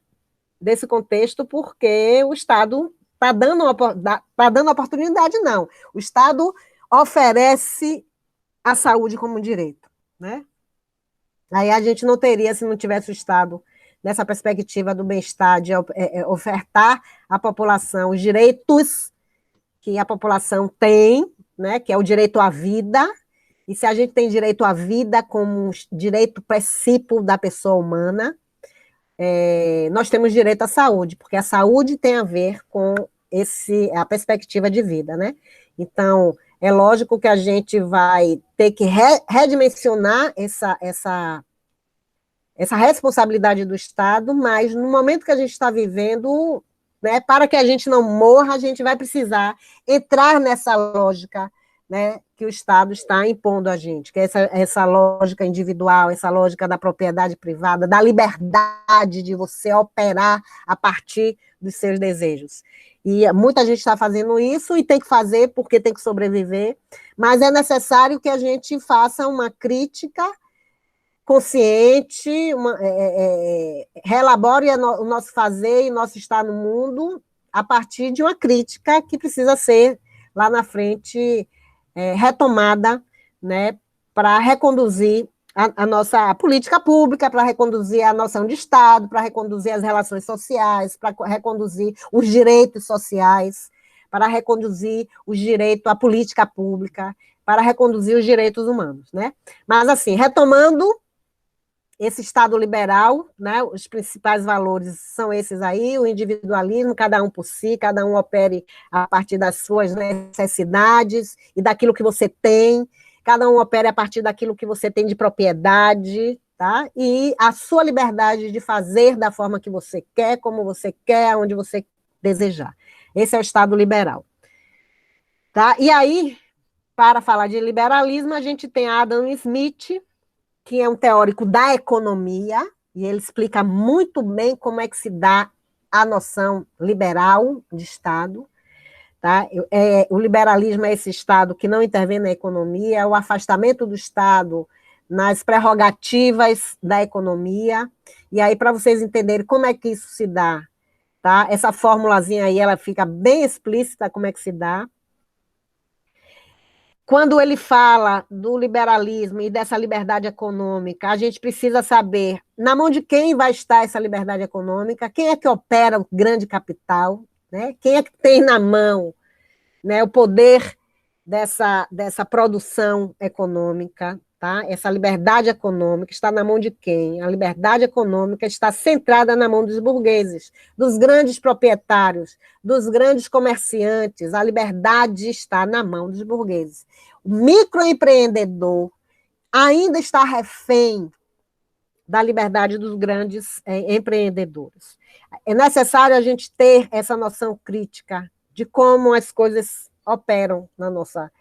desse contexto porque o Estado está dando oportunidade, não. O Estado oferece a saúde como direito, né? Aí a gente não teria, se não tivesse o Estado nessa perspectiva do bem-estar, de ofertar à população os direitos que a população tem, né, que é o direito à vida, e se a gente tem direito à vida como um direito princípio da pessoa humana, nós temos direito à saúde, porque a saúde tem a ver com a perspectiva de vida, né? Então, é lógico que a gente vai ter que redimensionar essa responsabilidade do Estado, mas no momento que a gente está vivendo, né, para que a gente não morra, a gente vai precisar entrar nessa lógica, né, que o Estado está impondo a gente, que é essa lógica individual, essa lógica da propriedade privada, da liberdade de você operar a partir dos seus desejos. E muita gente está fazendo isso e tem que fazer porque tem que sobreviver, mas é necessário que a gente faça uma crítica consciente, relabore o nosso fazer e nosso estar no mundo a partir de uma crítica que precisa ser, lá na frente, retomada, né, para reconduzir a nossa política pública, para reconduzir a noção de Estado, para reconduzir as relações sociais, para reconduzir os direitos sociais, para reconduzir os direitos à política pública, para reconduzir os direitos humanos, né? Mas, assim, retomando esse Estado liberal, né, os principais valores são esses aí, o individualismo, cada um por si, cada um opere a partir das suas necessidades e daquilo que você tem, cada um opere a partir daquilo que você tem de propriedade, tá? E a sua liberdade de fazer da forma que você quer, como você quer, onde você desejar. Esse é o Estado liberal. Tá? E aí, para falar de liberalismo, a gente tem Adam Smith, que é um teórico da economia, e ele explica muito bem como é que se dá a noção liberal de Estado. Tá? O liberalismo é esse Estado que não intervém na economia, é o afastamento do Estado nas prerrogativas da economia. E aí, para vocês entenderem como é que isso se dá, tá? Essa formulazinha aí, ela fica bem explícita como é que se dá. quando ele fala do liberalismo e dessa liberdade econômica, a gente precisa saber na mão de quem vai estar essa liberdade econômica, quem é que opera o grande capital, né? Quem é que tem na mão, né, o poder dessa produção econômica, tá? Essa liberdade econômica está na mão de quem? A liberdade econômica está centrada na mão dos burgueses, dos grandes proprietários, dos grandes comerciantes. A liberdade está na mão dos burgueses. O microempreendedor ainda está refém da liberdade dos grandes empreendedores. É necessário a gente ter essa noção crítica de como as coisas operam na nossa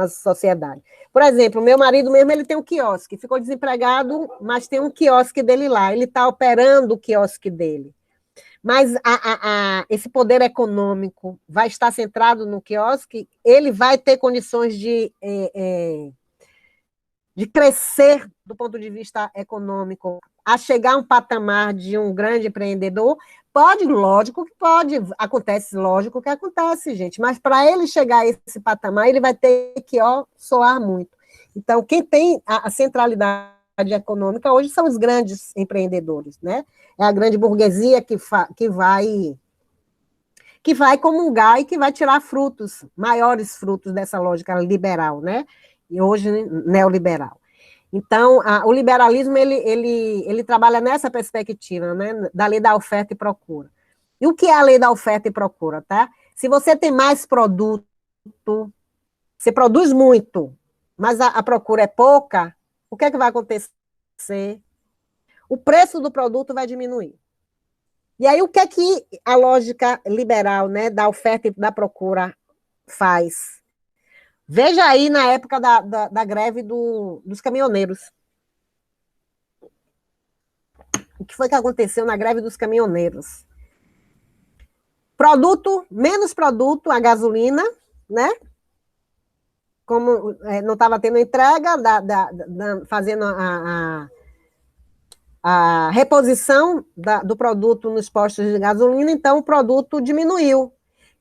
sociedade. Por exemplo, meu marido mesmo, ele tem um quiosque, ficou desempregado, mas tem um quiosque dele lá, ele está operando o quiosque dele. Mas esse poder econômico vai estar centrado no quiosque, ele vai ter condições de crescer do ponto de vista econômico, a chegar a um patamar de um grande empreendedor. Pode, lógico que pode, acontece, lógico que acontece, gente, mas para ele chegar a esse patamar, ele vai ter que soar muito. Então, quem tem a centralidade econômica hoje são os grandes empreendedores, né? É a grande burguesia que vai comungar e que vai tirar frutos, maiores frutos dessa lógica liberal, né? E hoje neoliberal. Então, o liberalismo, ele trabalha nessa perspectiva, né, da lei da oferta e procura. E o que é a lei da oferta e procura, tá? Se você tem mais produto, você produz muito, mas a procura é pouca, o que é que vai acontecer? O preço do produto vai diminuir. E aí, o que é que a lógica liberal, né, da oferta e da procura faz? Veja aí na época da greve dos caminhoneiros. O que foi que aconteceu na greve dos caminhoneiros? Menos produto, a gasolina, né? Como não estava tendo entrega, fazendo a reposição do produto nos postos de gasolina, então o produto diminuiu.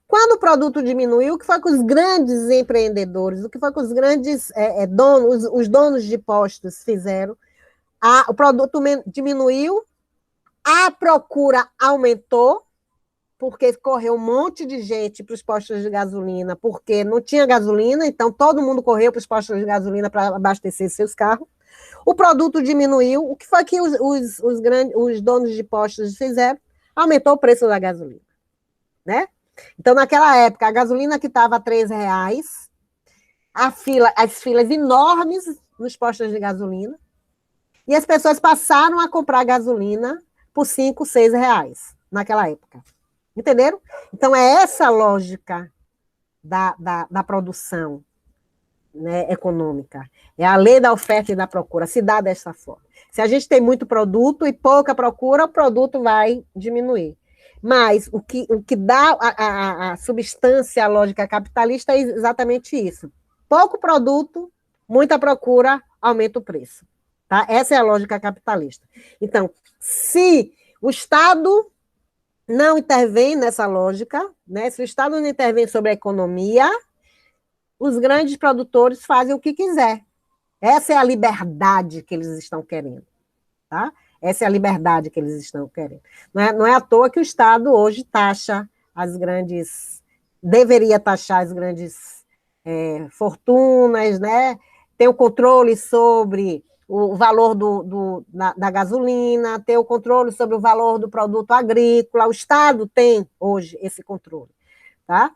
Quando o produto diminuiu, o que foi que os grandes empreendedores, o que foi que os grandes os donos de postos fizeram? O produto diminuiu, a procura aumentou, porque correu um monte de gente para os postos de gasolina, porque não tinha gasolina, então todo mundo correu para os postos de gasolina para abastecer seus carros. O produto diminuiu, o que foi que os donos de postos fizeram? Aumentou o preço da gasolina, né? Então, naquela época, a gasolina que estava a R$3, as filas enormes nos postos de gasolina, e as pessoas passaram a comprar gasolina por R$5, R$6 naquela época. Entenderam? Então, é essa a lógica da produção, né, econômica. É a lei da oferta e da procura, se dá dessa forma. Se a gente tem muito produto e pouca procura, o produto vai diminuir. Mas o que dá a substância à lógica capitalista é exatamente isso. Pouco produto, muita procura, aumenta o preço. Tá? Essa é a lógica capitalista. Então, se o Estado não intervém nessa lógica, né, se o Estado não intervém sobre a economia, os grandes produtores fazem o que quiser. Essa é a liberdade que eles estão querendo. Tá? Essa é a liberdade que eles estão querendo. Não é à toa que o Estado hoje taxa as grandes... Deveria taxar as grandes fortunas, né? Ter o controle sobre o valor da gasolina, ter o controle sobre o valor do produto agrícola. O Estado tem hoje esse controle. Tá?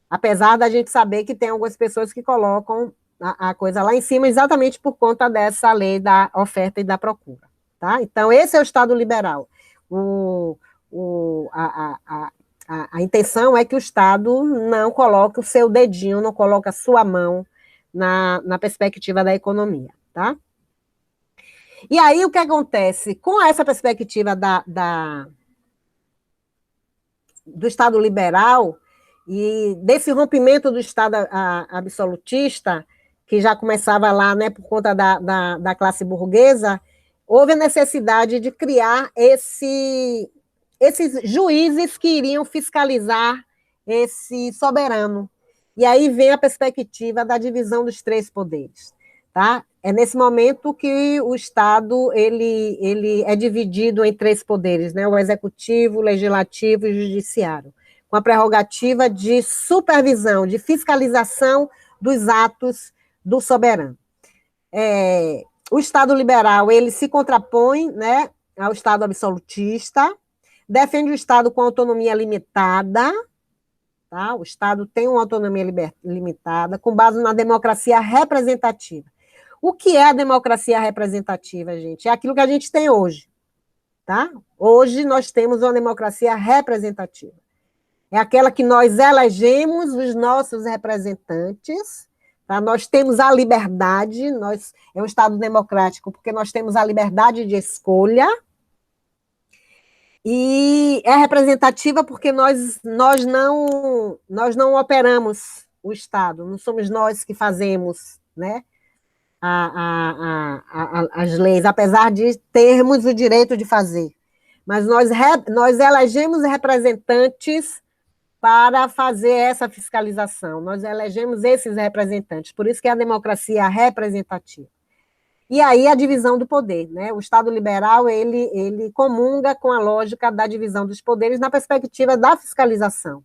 Apesar da gente saber que tem algumas pessoas que colocam a coisa lá em cima exatamente por conta dessa lei da oferta e da procura. Tá? Então, esse é o Estado liberal. A intenção é que o Estado não coloque o seu dedinho, não coloque a sua mão na perspectiva da economia. Tá? E aí, o que acontece? Com essa perspectiva do Estado liberal e desse rompimento do Estado absolutista, que já começava lá, né, por conta da classe burguesa, houve a necessidade de criar esses juízes que iriam fiscalizar esse soberano. E aí vem a perspectiva da divisão dos três poderes, tá? É nesse momento que o Estado ele é dividido em três poderes, né? O executivo, o legislativo e o judiciário, com a prerrogativa de supervisão, de fiscalização dos atos do soberano. O Estado liberal, ele se contrapõe, né, ao Estado absolutista, defende o Estado com autonomia limitada, tá? O Estado tem uma autonomia limitada, com base na democracia representativa. O que é a democracia representativa, gente? É aquilo que a gente tem hoje, tá? Hoje nós temos uma democracia representativa. É aquela que nós elegemos os nossos representantes, tá? Nós temos a liberdade, é um Estado democrático porque nós temos a liberdade de escolha, e é representativa porque nós não operamos o Estado, não somos nós que fazemos, né, as leis, apesar de termos o direito de fazer. Mas nós elegemos representantes para fazer essa fiscalização. Nós elegemos esses representantes, por isso que é a democracia representativa. E aí a divisão do poder, né? O Estado liberal, ele comunga com a lógica da divisão dos poderes na perspectiva da fiscalização,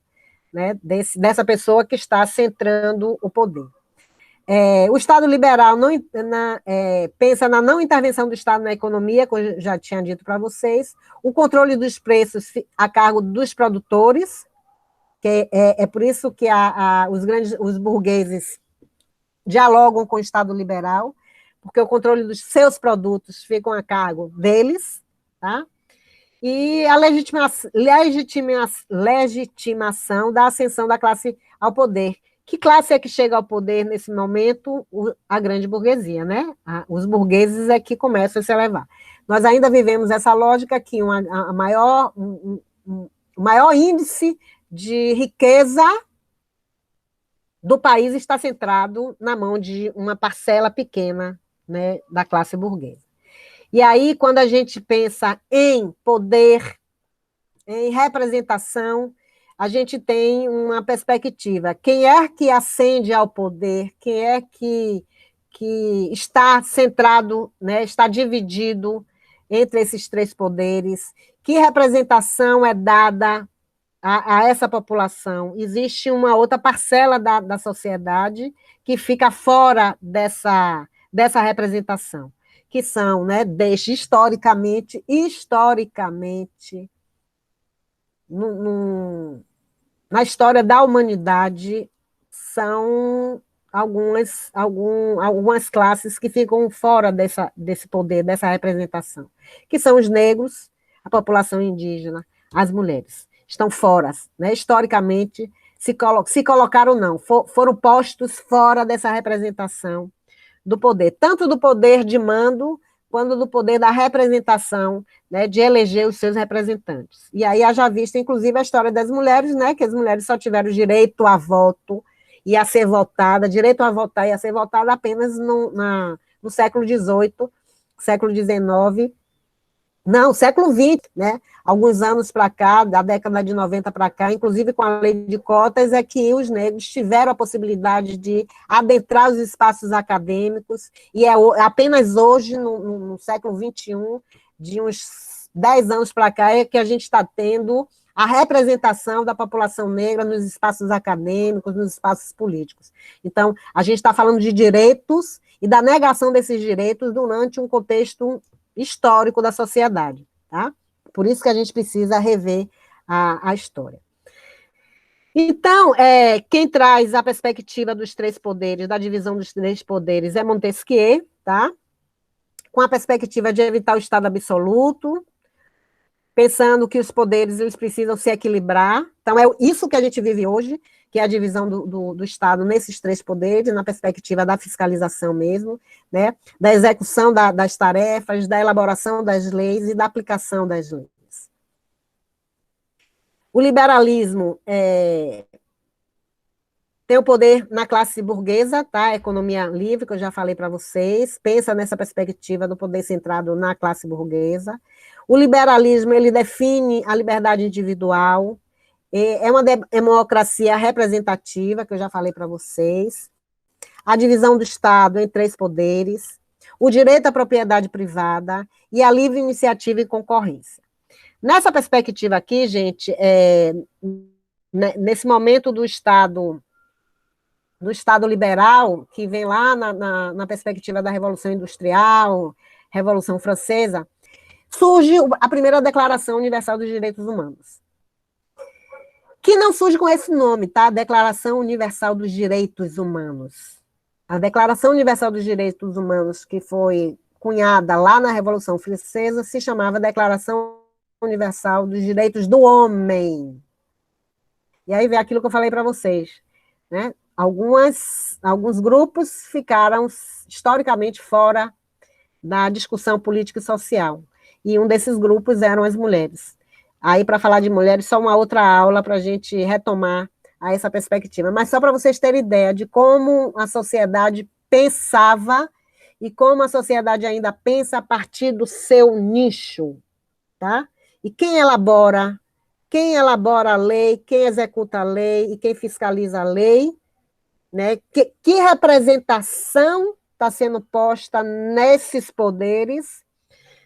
né? Dessa pessoa que está centrando o poder. O Estado liberal pensa na não intervenção do Estado na economia, como eu já tinha dito para vocês, o controle dos preços a cargo dos produtores, que é por isso que os burgueses dialogam com o Estado liberal, porque o controle dos seus produtos fica a cargo deles, tá? E a legitimação da ascensão da classe ao poder. Que classe é que chega ao poder nesse momento? A grande burguesia, né? Os burgueses é que começam a se elevar. Nós ainda vivemos essa lógica que o maior índice de riqueza do país está centrado na mão de uma parcela pequena, né, da classe burguesa. E aí, quando a gente pensa em poder, em representação, a gente tem uma perspectiva. Quem é que ascende ao poder? Quem é que está centrado, né, está dividido entre esses três poderes? Que representação é dada a essa população? Existe uma outra parcela da sociedade que fica fora dessa representação, que são, né, historicamente, na história da humanidade, são algumas classes que ficam fora desse poder, dessa representação, que são os negros, a população indígena, as mulheres. Estão fora, né? Historicamente, se colocaram não, foram postos fora dessa representação do poder, tanto do poder de mando, quanto do poder da representação, né, de eleger os seus representantes. E aí haja vista, inclusive, a história das mulheres, né, que as mulheres só tiveram direito a voto e a ser votada, direito a votar e a ser votada apenas no século XVIII, século XIX, não, século XX, né? Alguns anos para cá, da década de 90 para cá, inclusive com a lei de cotas, é que os negros tiveram a possibilidade de adentrar os espaços acadêmicos, e é apenas hoje, no século XXI, de uns 10 anos para cá, é que a gente está tendo a representação da população negra nos espaços acadêmicos, nos espaços políticos. Então, a gente está falando de direitos e da negação desses direitos durante um contexto histórico da sociedade, tá? Por isso que a gente precisa rever a história. Então, quem traz a perspectiva dos três poderes, da divisão dos três poderes, é Montesquieu, tá? Com a perspectiva de evitar o Estado absoluto, pensando que os poderes eles precisam se equilibrar. Então, é isso que a gente vive hoje, que é a divisão do Estado nesses três poderes, na perspectiva da fiscalização mesmo, né, da execução das tarefas, da elaboração das leis e da aplicação das leis. O liberalismo tem o poder na classe burguesa, tá? A economia livre, que eu já falei para vocês, pensa nessa perspectiva do poder centrado na classe burguesa. O liberalismo, ele define a liberdade individual, É uma democracia representativa, que eu já falei para vocês, a divisão do Estado em 3 poderes, o direito à propriedade privada e a livre iniciativa e concorrência. Nessa perspectiva aqui, gente, nesse momento do Estado liberal, que vem lá na perspectiva da Revolução Industrial, Revolução Francesa, surge a primeira Declaração Universal dos Direitos Humanos, que não surge com esse nome, tá? Declaração Universal dos Direitos Humanos. A Declaração Universal dos Direitos Humanos, que foi cunhada lá na Revolução Francesa, se chamava Declaração Universal dos Direitos do Homem. E aí vem aquilo que eu falei para vocês, né? Alguns grupos ficaram historicamente fora da discussão política e social. E um desses grupos eram as mulheres. Aí, para falar de mulheres, só uma outra aula para a gente retomar a essa perspectiva. Mas só para vocês terem ideia de como a sociedade pensava e como a sociedade ainda pensa a partir do seu nicho, tá? E quem elabora a lei, quem executa a lei e quem fiscaliza a lei, né? Que representação está sendo posta nesses poderes?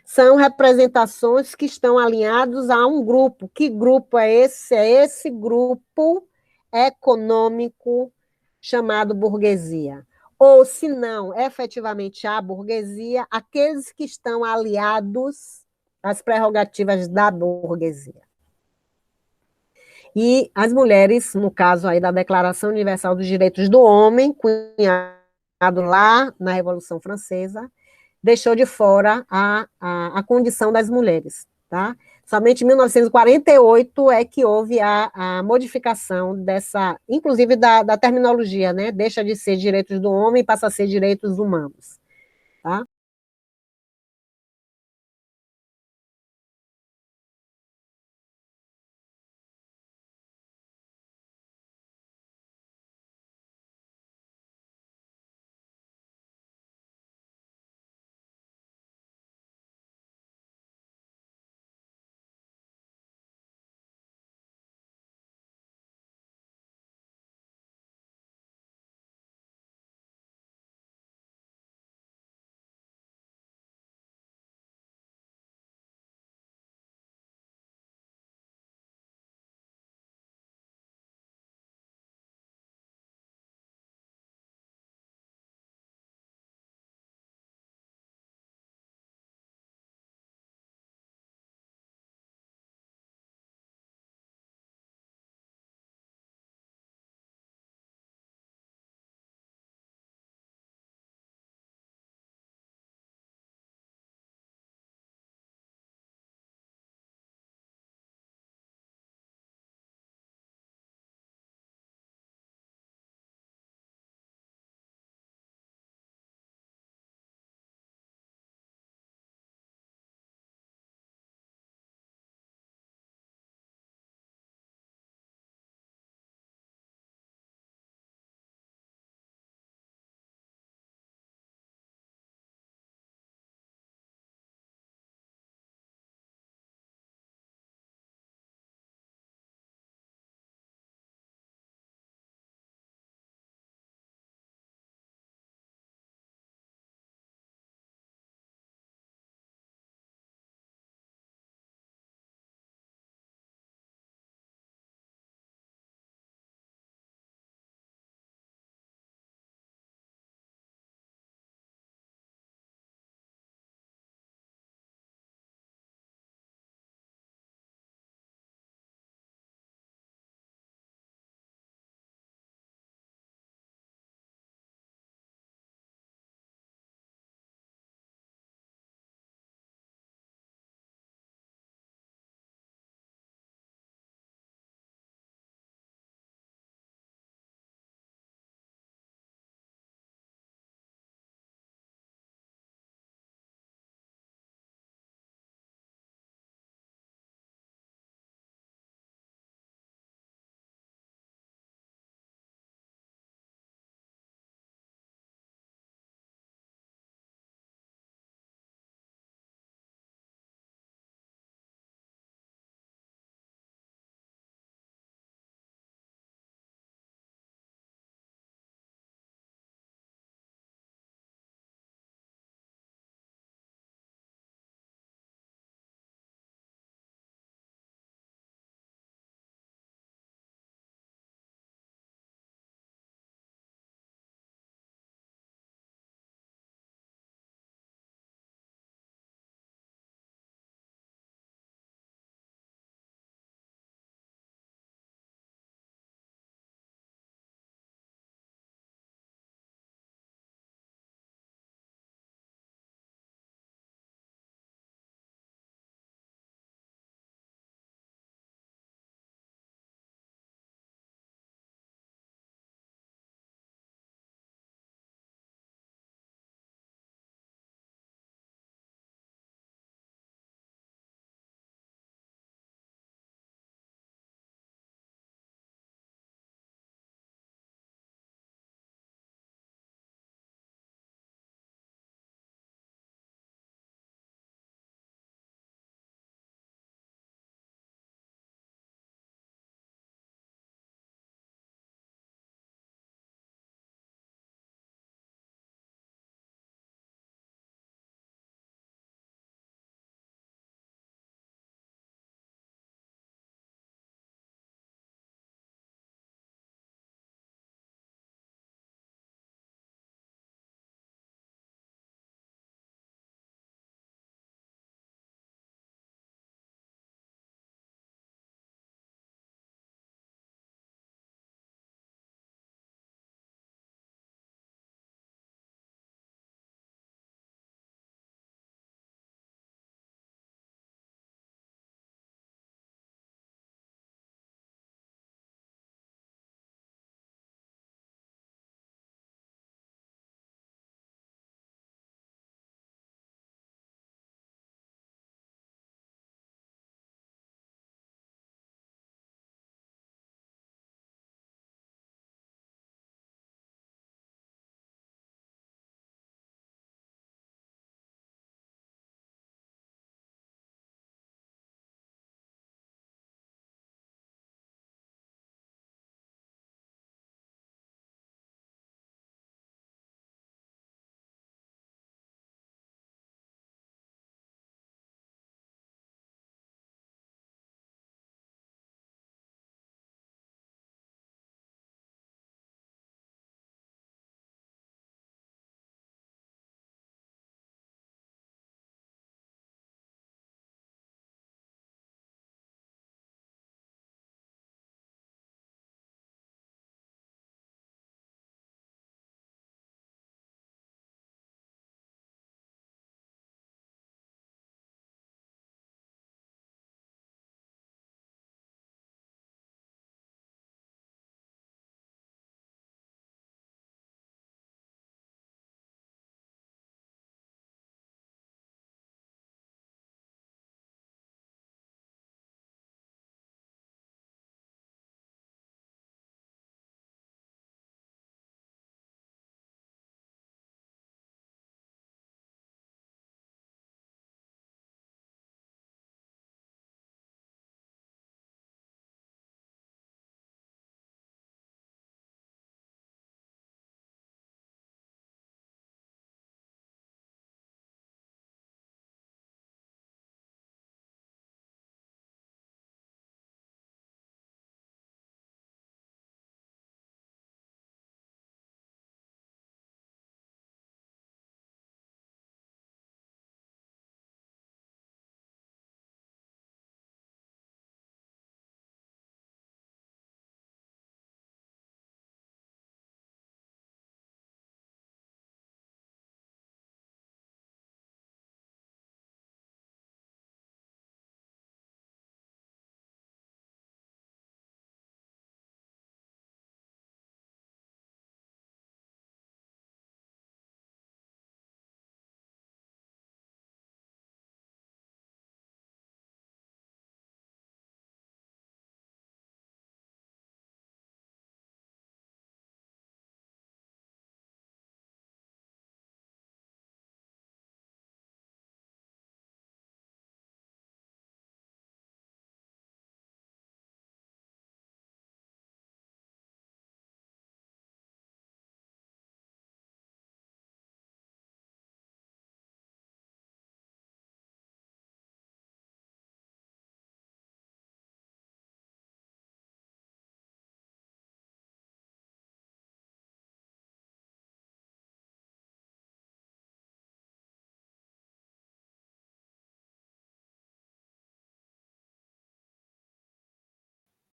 São representações que estão alinhados a um grupo. Que grupo é esse? É esse grupo econômico chamado burguesia. Ou, se não, efetivamente a burguesia, aqueles que estão aliados às prerrogativas da burguesia. E as mulheres, no caso aí da Declaração Universal dos Direitos do Homem, cunhado lá na Revolução Francesa, deixou de fora a condição das mulheres, tá? Somente em 1948 é que houve a modificação dessa, inclusive da terminologia, né? Deixa de ser direitos do homem e passa a ser direitos humanos, tá?